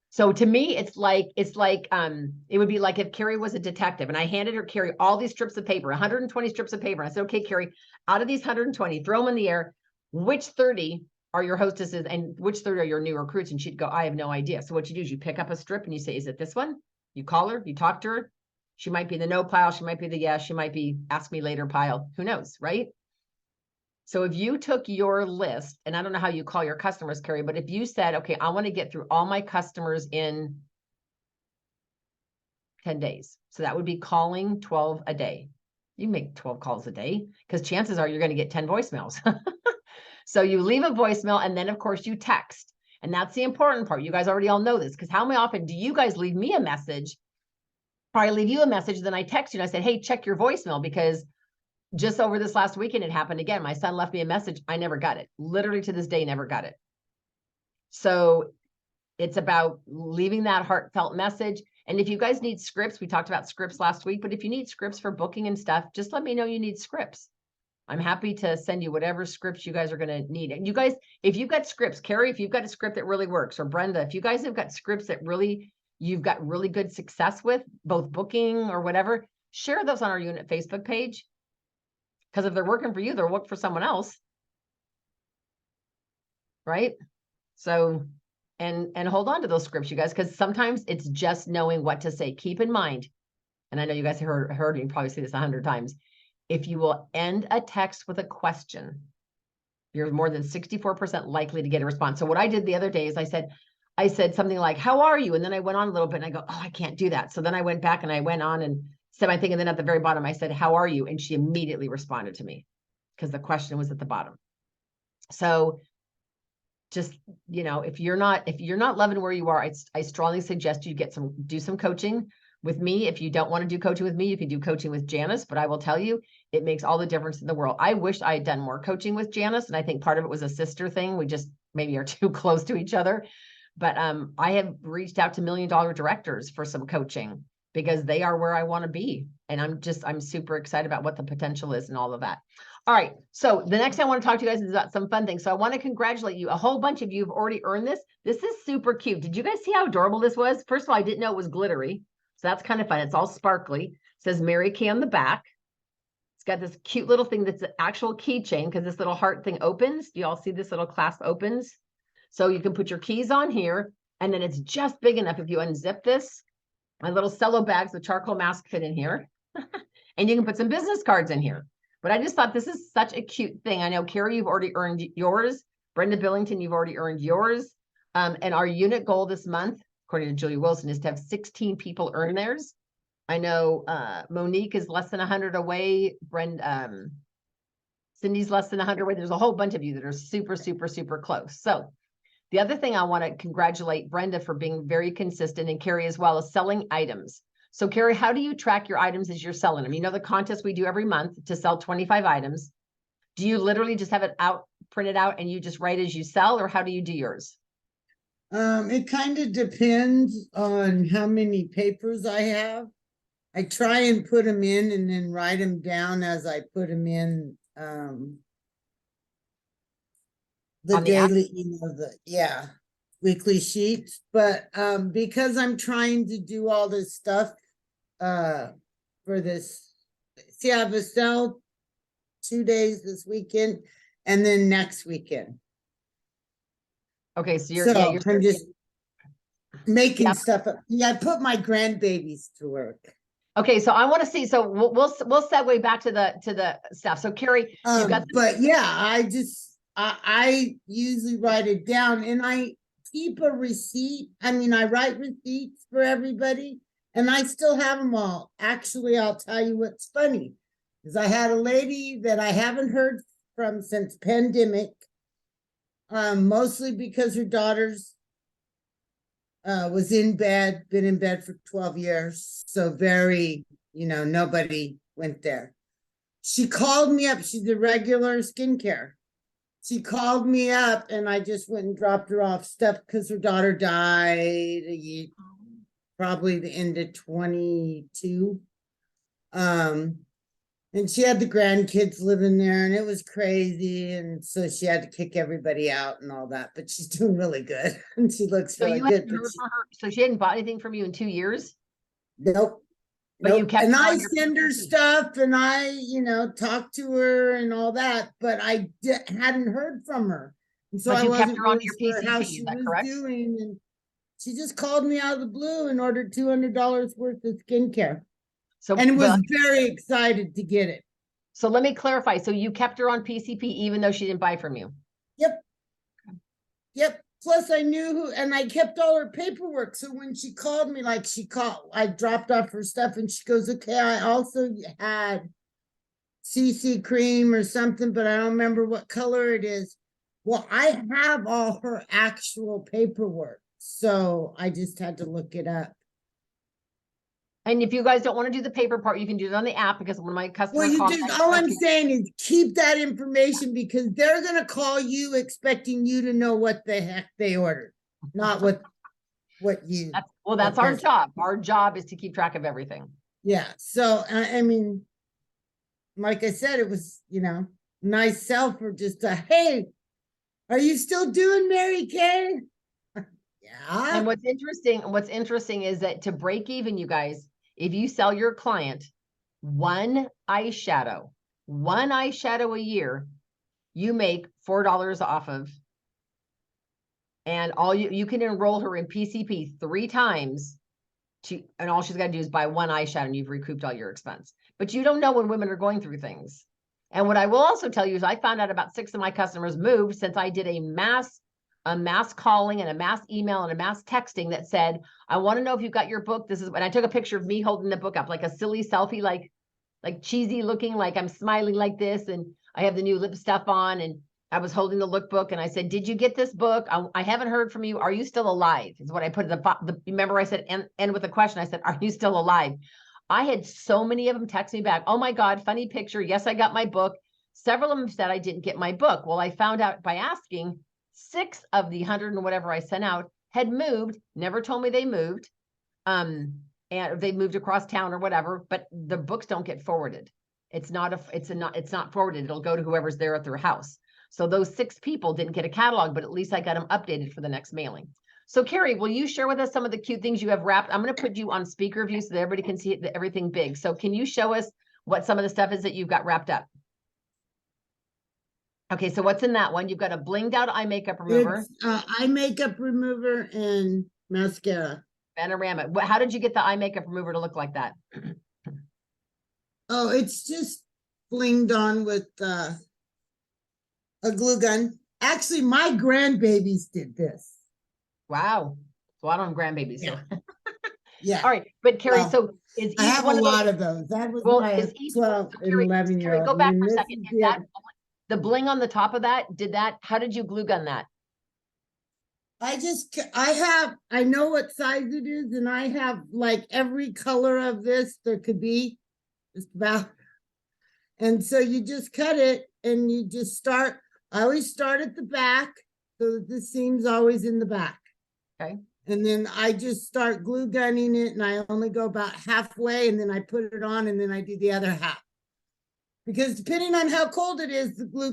So to me, it would be like if Carrie was a detective and I handed her, Carrie, all these strips of paper, 120 strips of paper. And I said, okay, Carrie, out of these 120, throw them in the air. Which 30 are your hostesses and which 30 are your new recruits? And she'd go, I have no idea. So what you do is you pick up a strip and you say, is it this one? You call her, you talk to her. She might be the no pile. She might be the yes. She might be ask me later pile. Who knows, right? So if you took your list, and I don't know how you call your customers, Carrie, but if you said, okay, I want to get through all my customers in 10 days. So that would be calling 12 a day. You make 12 calls a day because chances are you're going to get 10 voicemails. So you leave a voicemail and then of course you text. And that's the important part. You guys already all know this because how often do you guys leave me a message? Probably leave you a message, then I text you and I said, hey, check your voicemail because just over this last weekend, it happened again. My son left me a message. I never got it. Literally to this day, never got it. So it's about leaving that heartfelt message. And if you guys need scripts, we talked about scripts last week, but if you need scripts for booking and stuff, just let me know you need scripts. I'm happy to send you whatever scripts you guys are going to need. And you guys, if you've got scripts, Carrie, if you've got a script that really works, or Brenda, if you guys have got scripts that really, you've got really good success with, both booking or whatever, share those on our unit Facebook page. Because if they're working for you, they'll work for someone else. Right? So, and hold on to those scripts, you guys, because sometimes it's just knowing what to say. Keep in mind, and I know you guys heard me probably say this 100 times. If you will end a text with a question, you're more than 64% likely to get a response. So what I did the other day is I said something like, how are you? And then I went on a little bit and I go, oh, I can't do that. So then I went back and I went on and said my thing. And then at the very bottom, I said, how are you? And she immediately responded to me because the question was at the bottom. So just, if you're not loving where you are, I strongly suggest you do some coaching with me. If you don't want to do coaching with me, you can do coaching with Janice, but I will tell you, it makes all the difference in the world. I wish I had done more coaching with Janice. And I think part of it was a sister thing. We just maybe are too close to each other. But I have reached out to $1 million directors for some coaching because they are where I want to be. And I'm super excited about what the potential is and all of that. All right. So the next thing I want to talk to you guys is about some fun things. So I want to congratulate you. A whole bunch of you have already earned this. This is super cute. Did you guys see how adorable this was? First of all, I didn't know it was glittery. So that's kind of fun. It's all sparkly. It says Mary Kay on the back. It's got this cute little thing that's an actual keychain because this little heart thing opens. Do you all see this little clasp opens? So you can put your keys on here, and then it's just big enough if you unzip this. My little cello bags with charcoal mask fit in here. And you can put some business cards in here. But I just thought this is such a cute thing. I know, Carrie, you've already earned yours. Brenda Billington, you've already earned yours. And our unit goal this month, according to Julie Wilson, is to have 16 people earn theirs. I know Monique is less than 100 away. Cindy's less than 100 away. There's a whole bunch of you that are super, super, super close. So the other thing I want to congratulate Brenda for being very consistent, and Carrie as well, is selling items. So Carrie, how do you track your items as you're selling them? You know the contest we do every month to sell 25 items. Do you literally just have it printed out and you just write as you sell, or how do you do yours? It kind of depends on how many papers I have. I try and put them in and then write them down as I put them in. The daily, weekly sheets. But because I'm trying to do all this stuff for this, see, I have a sale 2 days this weekend and then next weekend. Okay, so you're I'm just making stuff up. Yeah, I put my grandbabies to work. Okay, so I want to see. So we'll segue back to the stuff. So Carrie, you've got. But yeah, I usually write it down, and I keep a receipt. I mean, I write receipts for everybody, and I still have them all. Actually, I'll tell you what's funny is I had a lady that I haven't heard from since pandemic. Mostly because her daughter's was in bed, been in bed for 12 years. So very, nobody went there. She called me up. She's a regular skincare. She called me up and I just went and dropped her off stuff because her daughter died probably the end of 22. And she had the grandkids living there and it was crazy. And so she had to kick everybody out and all that, but she's doing really good. And she looks So really you good. hadn't But heard she, from her, so she hadn't bought anything from you in 2 years, nope. but you Nope. kept And her I on your send her PCP. stuff and I, talk to her and all that, but I hadn't heard from her. And so But I you kept wasn't her on really your sure how PCP, she is that was correct? doing. And she just called me out of the blue and ordered $200 worth of skincare So, and was but, very excited to get it. so let me clarify. So you kept her on PCP even though she didn't buy from you? Yep. Yep. Plus I knew who, and I kept all her paperwork. So when she called me, like I dropped off her stuff and she goes, okay, I also had CC cream or something, but I don't remember what color it is. Well, I have all her actual paperwork. So I just had to look it up. And if you guys don't want to do the paper part, you can do it on the app because one of my Well, customers you contacted just, all me I'm too. saying is keep that information because they're going to call you expecting you to know what the heck they ordered, not what you. That's our job. Our job is to keep track of everything. Yeah. So, I mean, like I said, it was, nice sell for just a, hey, are you still doing Mary Kay? Yeah. And what's interesting is that to break even, you guys, if you sell your client one eyeshadow a year, you make $4 off of. And all you can enroll her in PCP 3 times and all she's got to do is buy one eyeshadow and you've recouped all your expense. But you don't know when women are going through things. And what I will also tell you is I found out about 6 of my customers moved since I did a mass calling and a mass email and a mass texting that said, I want to know if you got your book. This is when I took a picture of me holding the book up, like a silly selfie, like cheesy looking, like I'm smiling like this. And I have the new lip stuff on and I was holding the lookbook and I said, did you get this book? I haven't heard from you. Are you still alive? Is what I put remember I said, end with a question. I said, are you still alive? I had so many of them text me back. Oh my God, funny picture. Yes, I got my book. Several of them said I didn't get my book. Well, I found out by asking 6 of the 100 and whatever I sent out had moved, never told me they moved. And they moved across town or whatever, but the books don't get forwarded. It's not forwarded. It'll go to whoever's there at their house. So those 6 people didn't get a catalog, but at least I got them updated for the next mailing. So Carrie, will you share with us some of the cute things you have wrapped? I'm going to put you on speaker view so that everybody can see everything big. So can you show us what some of the stuff is that you've got wrapped up? Okay, so what's in that one? You've got a blinged out eye makeup remover. It's eye makeup remover and mascara. Panorama. How did you get the eye makeup remover to look like that? Oh, it's just blinged on with a glue gun. Actually, my grandbabies did this. Wow. Well, I don't have grandbabies. Yeah. So. Yeah. All right. But Carrie, Well, so is each I have one a of those, lot of those. That was well, my is each 12 so and Carrie, 11-year-old. go back for a this second. is Is that the bling on the top of that? How did you glue gun that? I know what size it is, and I have like every color of this there could be, just about. And so you just cut it and you just start. I always start at the back so that the seam's always in the back. Okay. And then I just start glue gunning it, and I only go about halfway, and then I put it on, and then I do the other half. Because depending on how cold it is, the glue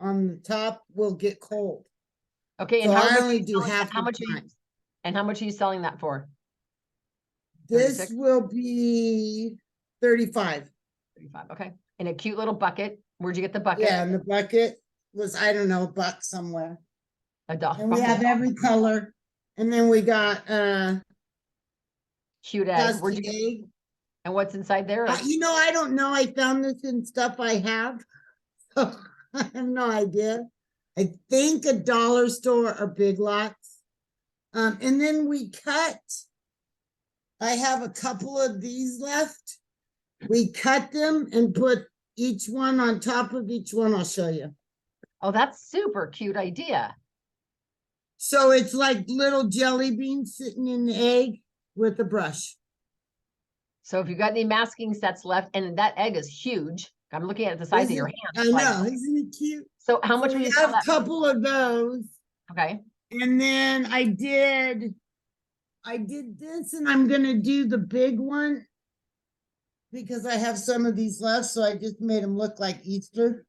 on the top will get cold. Okay. So And I only do half how the much time. and how much are you selling that for? This 36? will be 35. 35. Okay. In a cute little bucket. Where'd you get the bucket? Yeah, and the bucket was, I don't know, $1 somewhere. A dog. And we have every color. And then we got cute egg. Where'd dusty you get? egg. And what's inside there? I don't know. I found this in stuff I have. So I have no idea. I think a dollar store or Big Lots. And then we cut. I have a couple of these left. We cut them and put each one on top of each one. I'll show you. Oh, that's super cute idea. So it's like little jelly beans sitting in the egg with a brush. So if you got any masking sets left, and that egg is huge. I'm looking at the size of your hand. I know, isn't it cute? So how much So will you we sell have that a couple of those. Okay. And then I did this, and I'm gonna do the big one. because I have some of these left, so I just made them look like Easter.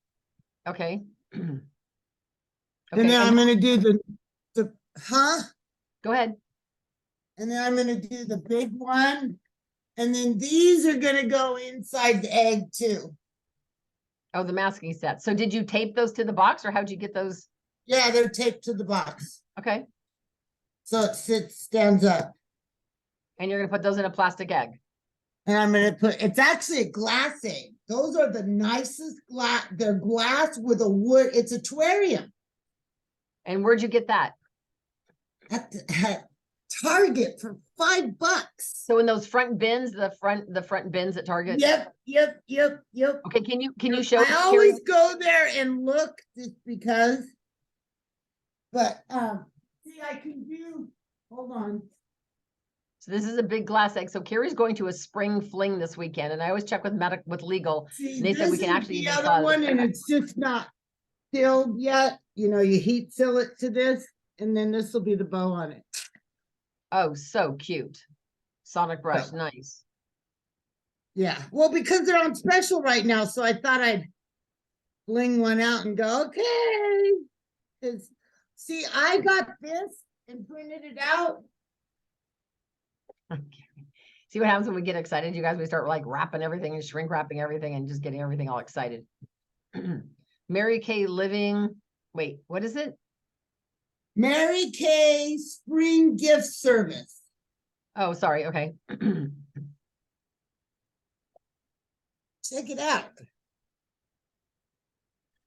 Okay. And Okay, then I'm and gonna do the, go ahead. and then I'm gonna do the big one. And then these are gonna go inside the egg too. Oh, the masking set. So did you tape those to the box or how'd you get those? Yeah, they're taped to the box. Okay. So it stands up. And you're gonna put those in a plastic egg. And I'm gonna put, it's actually a glass egg. Those are the nicest glass, they're glass with a wood, it's a terrarium. And where'd you get that? At Target for $5. So in those front bins, the front bins at Target? Yep. Okay, can you show I us, Carrie? always go there and look just because. But see, I can do, hold on. So this is a big glass egg. So Carrie's going to a spring fling this weekend, and I always check with with legal. See, And they said we this can is actually the even other cause- one, and it's just not filled yet. You know, you heat seal it to this, and then this will be the bow on it. Oh, so cute. Sonic brush, So- nice. Yeah, well, because they're on special right now, so I thought I'd fling one out and go, okay. 'Cause, see, I got this and printed it out. Okay. See what happens when we get excited, you guys? We start like wrapping everything and shrink wrapping everything and just getting everything all excited. Mary Kay Living. Wait, what is it? Mary Kay Spring Gift Service. Oh, sorry. Okay. Check it out.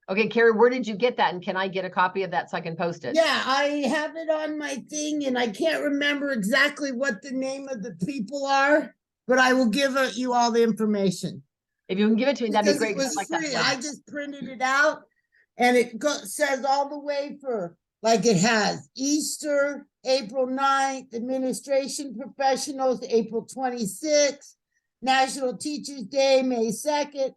Okay, Carrie, where did you get that? And can I get a copy of that so I can post it? Yeah, I have it on my thing, and I can't remember exactly what the name of the people are, but I will give you all the information. If you can give it to me, that'd be Because great. it was Like that free. logo. I just printed it out, and it says all the way for, like it has Easter, April 9th, Administration Professionals, April 26th, National Teachers Day, May 2nd,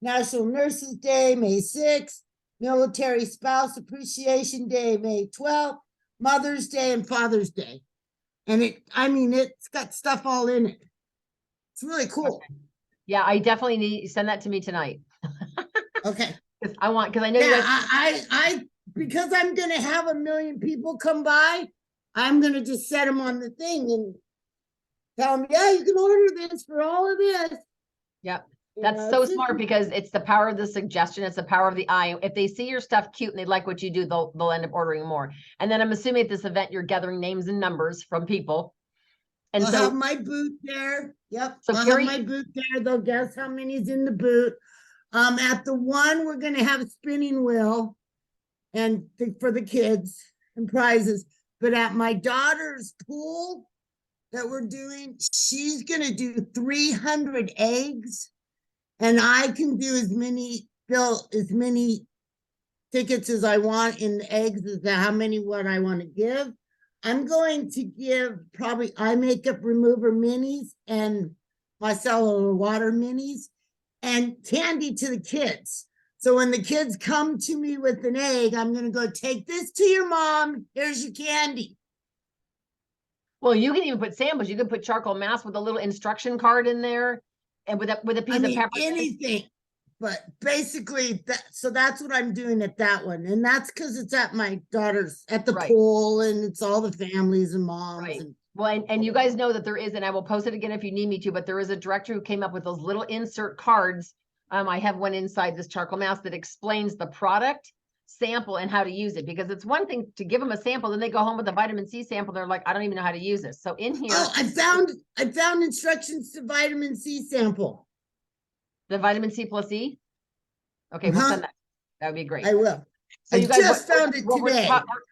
National Nurses Day, May 6th, Military Spouse Appreciation Day, May 12th, Mother's Day, and Father's Day. And it's got stuff all in it. It's really cool. Okay. Yeah, I definitely need send that to me tonight. Okay. Because I know you Yeah, guys. I because I'm gonna have 1 million people come by, I'm gonna just set them on the thing and tell them, yeah, you can order this for all of this. Yep. You That's know, so it's just- smart because it's the power of the suggestion. It's the power of the eye. If they see your stuff cute and they like what you do, they'll end up ordering more. And then I'm assuming at this event, you're gathering names and numbers from people. And I'll so have my boot there. Yep. So I'll Carrie- have my boot there. They'll guess how many's in the boot. At the one, we're gonna have a spinning wheel and for the kids and prizes. But at my daughter's pool that we're doing, she's gonna do 300 eggs. And I can do fill as many tickets as I want in the eggs as to how many what I want to give. I'm going to give probably eye makeup remover minis and micellar water minis and candy to the kids. So when the kids come to me with an egg, I'm going to go, take this to your mom. Here's your candy. well, you can even put samples. You can put charcoal mask with a little instruction card in there and with a piece I of mean, pepper. anything. But basically, so that's what I'm doing at that one. And that's because it's at my daughter's, at the Right. pool, and it's all the families and moms. Right. And Well, and you guys know that there is, and I will post it again if you need me to, but there is a director who came up with those little insert cards. I have one inside this charcoal mask that explains the product, sample, and how to use it. Because it's one thing to give them a sample, then they go home with a vitamin C sample. They're like, I don't even know how to use this. So in here, oh, I found instructions to vitamin C sample. the vitamin C plus E. Okay, we'll send that. That would be great. I will. So I you guys, just found it today.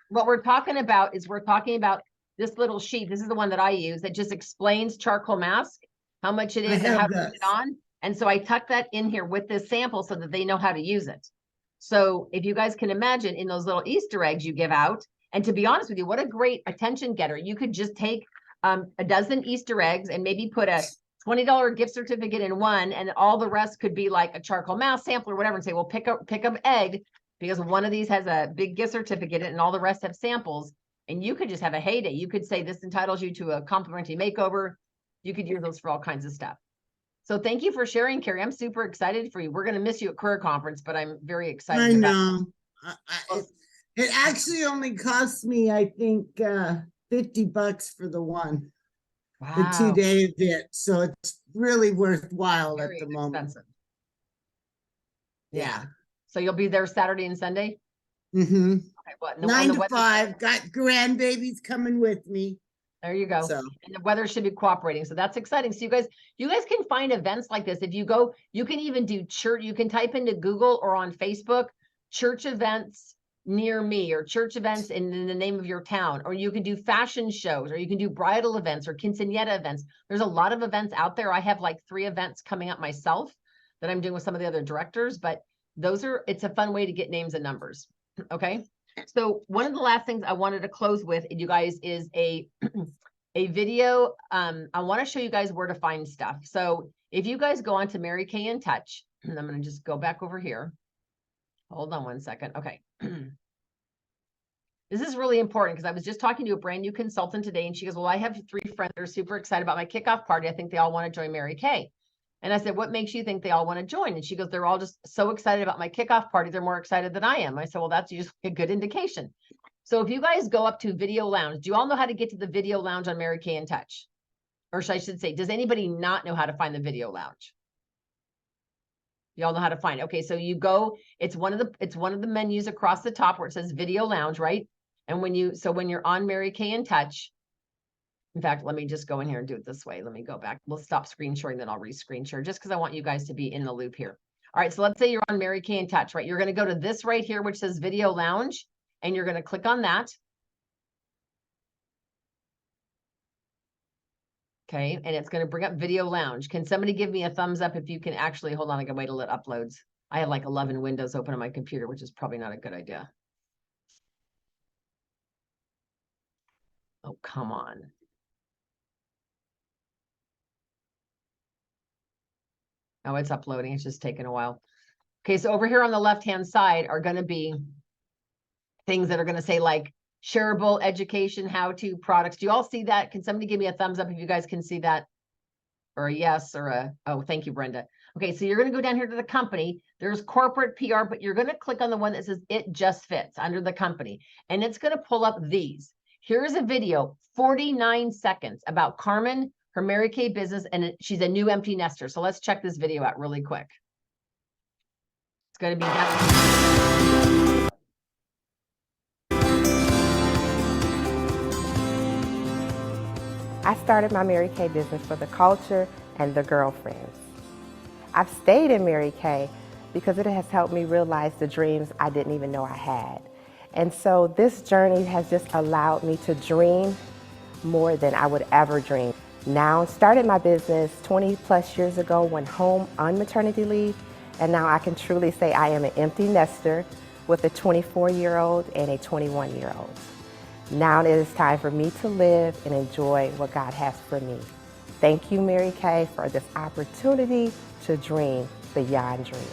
What we're talking about is we're talking about this little sheet. This is the one that I use that just explains charcoal mask, how much it I is and how have to put it this. on. And so I tuck that in here with this sample so that they know how to use it. So if you guys can imagine in those little Easter eggs you give out, and to be honest with you, what a great attention getter. You could just take a dozen Easter eggs and maybe put a $20 gift certificate in one, and all the rest could be like a charcoal mask sample or whatever, and say, well, pick up egg because one of these has a big gift certificate and all the rest have samples. And you could just have a heyday. You could say this entitles you to a complimentary makeover. You could use those for all kinds of stuff. So thank you for sharing, Carrie. I'm super excited for you. We're going to miss you at Career Conference, but I'm very excited. I about know. It actually only cost me, I think, $50 for the one, the Wow. 2-day event. So it's really worthwhile Very at the moment. expensive. Yeah. So you'll be there Saturday and Sunday? Mm-hmm. Okay, what? 9 to 5. Got grandbabies coming with me. There you go. So And the weather should be cooperating. So that's exciting. So you guys can find events like this. If you go, you can even do church. You can type into Google or on Facebook, church events near me, or church events in the name of your town, or you can do fashion shows, or you can do bridal events or quinceañera events. There's a lot of events out there. I have like 3 events coming up myself that I'm doing with some of the other directors, but it's a fun way to get names and numbers. Okay. So one of the last things I wanted to close with, you guys, is a video. I want to show you guys where to find stuff. So if you guys go on to Mary Kay in Touch, and I'm going to just go back over here. Hold on one second. Okay. This is really important because I was just talking to a brand new consultant today, and she goes, well, I have 3 friends that are super excited about my kickoff party. I think they all want to join Mary Kay. And I said, what makes you think they all want to join? And she goes, they're all just so excited about my kickoff party. They're more excited than I am. I said, well, that's usually a good indication. So if you guys go up to Video Lounge, do you all know how to get to the Video Lounge on Mary Kay in Touch? Or I should say, does anybody not know how to find the Video Lounge? You all know how to find it. Okay, so you go, it's one of the menus across the top where it says Video Lounge, right? And when you're on Mary Kay in Touch, in fact, let me just go in here and do it this way. Let me go back. We'll stop screen sharing, then I'll re-screen share just because I want you guys to be in the loop here. All right, so let's say you're on Mary Kay in Touch, right? You're going to go to this right here, which says Video Lounge, and you're going to click on that. Okay, and it's going to bring up Video Lounge. Can somebody give me a thumbs up if you can actually, hold on, I can wait till it uploads. I have like 11 windows open on my computer, which is probably not a good idea. Oh, come on. Oh, it's uploading. It's just taking a while. Okay, so over here on the left-hand side are going to be things that are going to say like shareable education, how-to products. Do you all see that? Can somebody give me a thumbs up if you guys can see that? Or a yes, or a, oh, thank you, Brenda. Okay, so you're going to go down here to the company. There's corporate PR, but you're going to click on the one that says It Just Fits under the company. And it's going to pull up these. Here's a video, 49 seconds, about Carmen, her Mary Kay business, and she's a new empty nester. So let's check this video out really quick. It's going to be down. I started my Mary Kay business for the culture and the girlfriends. I've stayed in Mary Kay because it has helped me realize the dreams I didn't even know I had. And so this journey has just allowed me to dream more than I would ever dream. Now, started my business 20 plus years ago, went home on maternity leave, and now I can truly say I am an empty nester with a 24-year-old and a 21-year-old. Now it is time for me to live and enjoy what God has for me. Thank you, Mary Kay, for this opportunity to dream beyond dreams.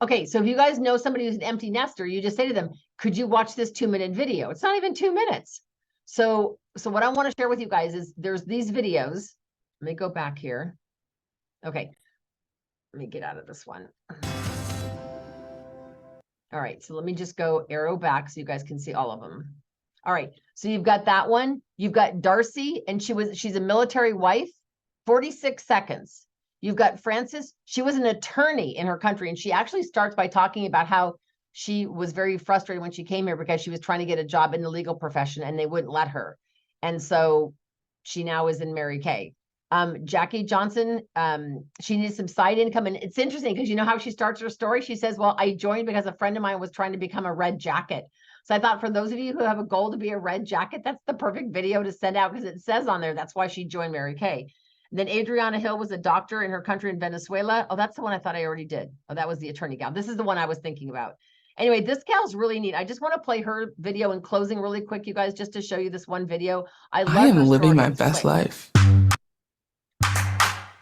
Okay, so if you guys know somebody who's an empty nester, you just say to them, could you watch this 2-minute video? It's not even 2 minutes. So what I want to share with you guys is there's these videos. Let me go back here. Okay, let me get out of this one. All right, so let me just go arrow back so you guys can see all of them. All right, so you've got that one. You've got Darcy, and she's a military wife, 46 seconds. You've got Frances. She was an attorney in her country, and she actually starts by talking about how she was very frustrated when she came here because she was trying to get a job in the legal profession and they wouldn't let her. And so she now is in Mary Kay. Jackie Johnson, she needs some side income. And it's interesting because you know how she starts her story? She says, well, I joined because a friend of mine was trying to become a red jacket. So I thought for those of you who have a goal to be a red jacket, that's the perfect video to send out because it says on there, that's why she joined Mary Kay. And then Adriana Hill was a doctor in her country in Venezuela. Oh, that's the one I thought I already did. Oh, that was the attorney gal. This is the one I was thinking about. Anyway, this gal's really neat. I just want to play her video in closing really quick, you guys, just to show you this one video. I am living my best life.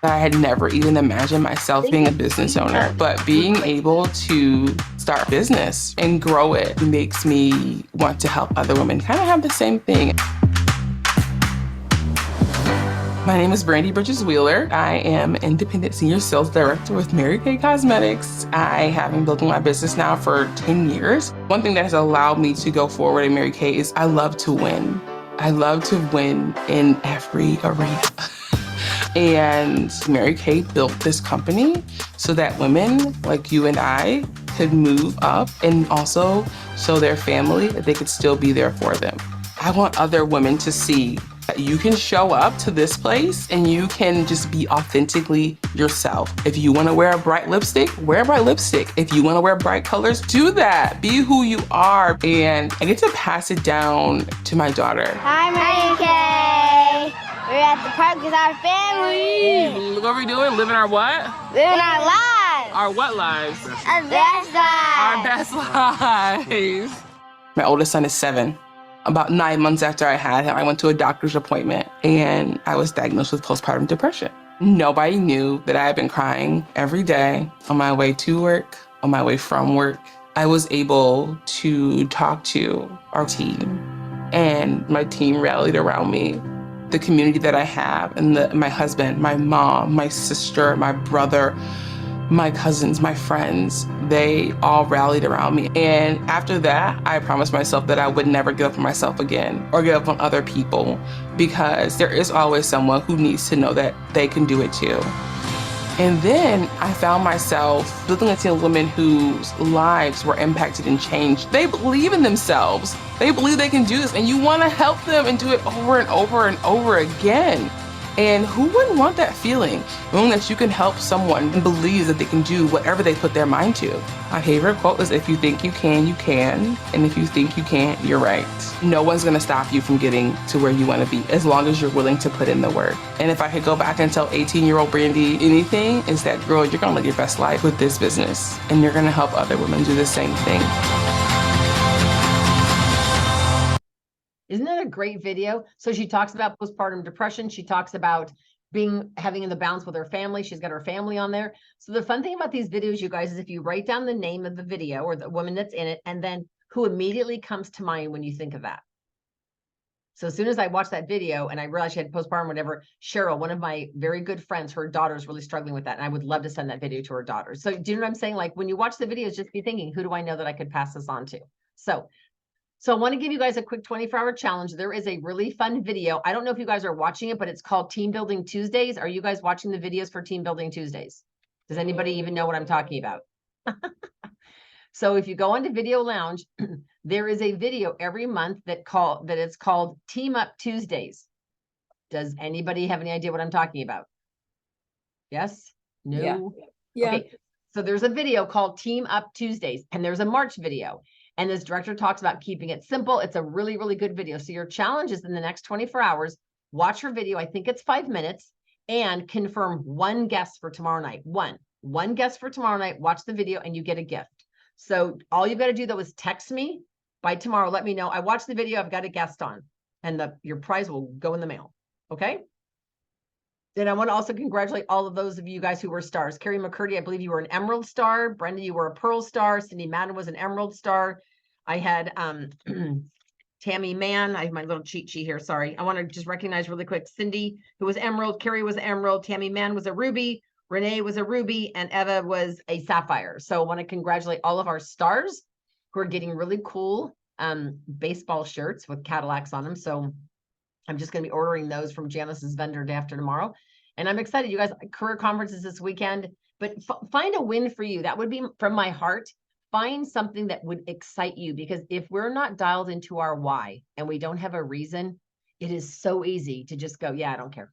I had never even imagined myself being a business owner, but being able to start a business and grow it makes me want to help other women kind of have the same thing. My name is Brandy Bridges Wheeler. I am Independent Senior Sales Director with Mary Kay Cosmetics. I have been building my business now for 10 years. One thing that has allowed me to go forward in Mary Kay is I love to win. I love to win in every arena. And Mary Kay built this company so that women like you and I could move up and also show their family that they could still be there for them. I want other women to see that you can show up to this place and you can just be authentically yourself. If you want to wear a bright lipstick, wear a bright lipstick. If you want to wear bright colors, do that. Be who you are. And I get to pass it down to my daughter. Hi, Mary Kay. We're at the park with our family. What are we doing? Living our what? Living our lives. Our what lives? Our best lives. Our best lives. My oldest son is 7. About 9 months after I had him, I went to a doctor's appointment and I was diagnosed with postpartum depression. Nobody knew that I had been crying every day on my way to work, on my way from work. I was able to talk to our team and my team rallied around me. The community that I have and my husband, my mom, my sister, my brother, my cousins, my friends, they all rallied around me. And after that, I promised myself that I would never give up on myself again or give up on other people, because there is always someone who needs to know that they can do it too. And then I found myself looking at women whose lives were impacted and changed. They believe in themselves. They believe they can do this, and you want to help them and do it over and over and over again. And who wouldn't want that feeling, knowing that you can help someone and believe that they can do whatever they put their mind to? My favorite quote is, if you think you can, you can. And if you think you can't, you're right. No one's gonna stop you from getting to where you wanna be, as long as you're willing to put in the work. And if I could go back and tell 18-year-old Brandy anything, is that, girl, you're gonna live your best life with this business, and you're gonna help other women do the same thing. Isn't that a great video? So she talks about postpartum depression. She talks about having in the balance with her family. She's got her family on there. So the fun thing about these videos, you guys, is if you write down the name of the video or the woman that's in it, and then who immediately comes to mind when you think of that. So as soon as I watched that video and I realized she had postpartum, whatever, Cheryl, one of my very good friends, her daughter's really struggling with that. And I would love to send that video to her daughter. So do you know what I'm saying? Like when you watch the videos, just be thinking, who do I know that I could pass this on to? So I want to give you guys a quick 24-hour challenge. There is a really fun video. I don't know if you guys are watching it, but it's called Team Building Tuesdays. Are you guys watching the videos for Team Building Tuesdays? Does anybody even know what I'm talking about? So if you go into Video Lounge, there is a video every month that it's called Team Up Tuesdays. Does anybody have any idea what I'm talking about? Yes? No? Yeah. Okay. So there's a video called Team Up Tuesdays, and there's a March video. And this director talks about keeping it simple. It's a really, really good video. So your challenge is in the next 24 hours, watch her video. I think it's 5 minutes, and confirm one guest for tomorrow night. One guest for tomorrow night, watch the video, and you get a gift. So all you've got to do though is text me by tomorrow. Let me know. I watched the video. I've got a guest on, and your prize will go in the mail. Okay. Then I want to also congratulate all of those of you guys who were stars. Carrie McCurdy, I believe you were an Emerald star. Brenda, you were a Pearl star. Cindy Madden was an Emerald star. I had Tammy Mann. I have my little cheat sheet here. Sorry. I want to just recognize really quick Cindy, who was Emerald. Carrie was Emerald. Tammy Mann was a Ruby. Renee was a Ruby. And Eva was a Sapphire. So I want to congratulate all of our stars who are getting really cool baseball shirts with Cadillacs on them. So I'm just going to be ordering those from Janice's vendor day after tomorrow. And I'm excited. You guys, career conferences this weekend, but find a win for you. That would be from my heart. Find something that would excite you, because if we're not dialed into our why and we don't have a reason, it is so easy to just go, yeah, I don't care.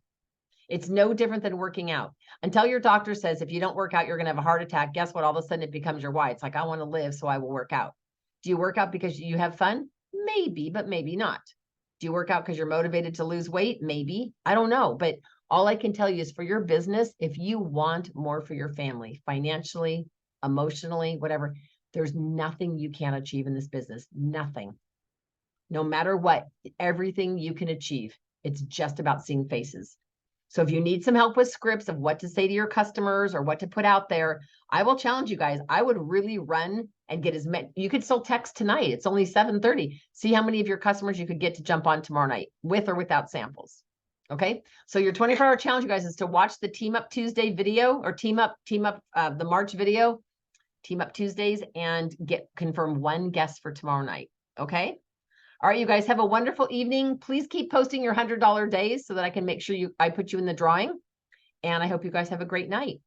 It's no different than working out. Until your doctor says, if you don't work out, you're going to have a heart attack. Guess what? All of a sudden it becomes your why. It's like, I want to live, so I will work out. Do you work out because you have fun? Maybe, but maybe not. Do you work out because you're motivated to lose weight? Maybe. I don't know. But all I can tell you is, for your business, if you want more for your family, financially, emotionally, whatever, there's nothing you can't achieve in this business. Nothing. No matter what, everything you can achieve. It's just about seeing faces. So if you need some help with scripts of what to say to your customers or what to put out there, I will challenge you guys. I would really run and get as many. You could still text tonight. It's only 7:30. See how many of your customers you could get to jump on tomorrow night, with or without samples. Okay, so your 24-hour challenge, you guys, is to watch the Team Up Tuesday video or Team Up the March video, Team Up Tuesdays, and confirm one guest for tomorrow night. Okay. All right, you guys have a wonderful evening. Please keep posting your $100 days so that I can make sure I put you in the drawing. And I hope you guys have a great night.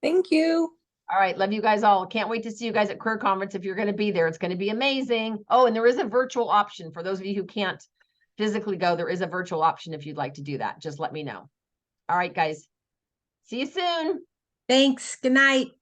Thank you. All right, love you guys all. Can't wait to see you guys at Career Conference if you're going to be there. It's going to be amazing. Oh, and there is a virtual option for those of you who can't physically go. There is a virtual option if you'd like to do that. Just let me know. All right, guys. See you soon. Thanks. Good night.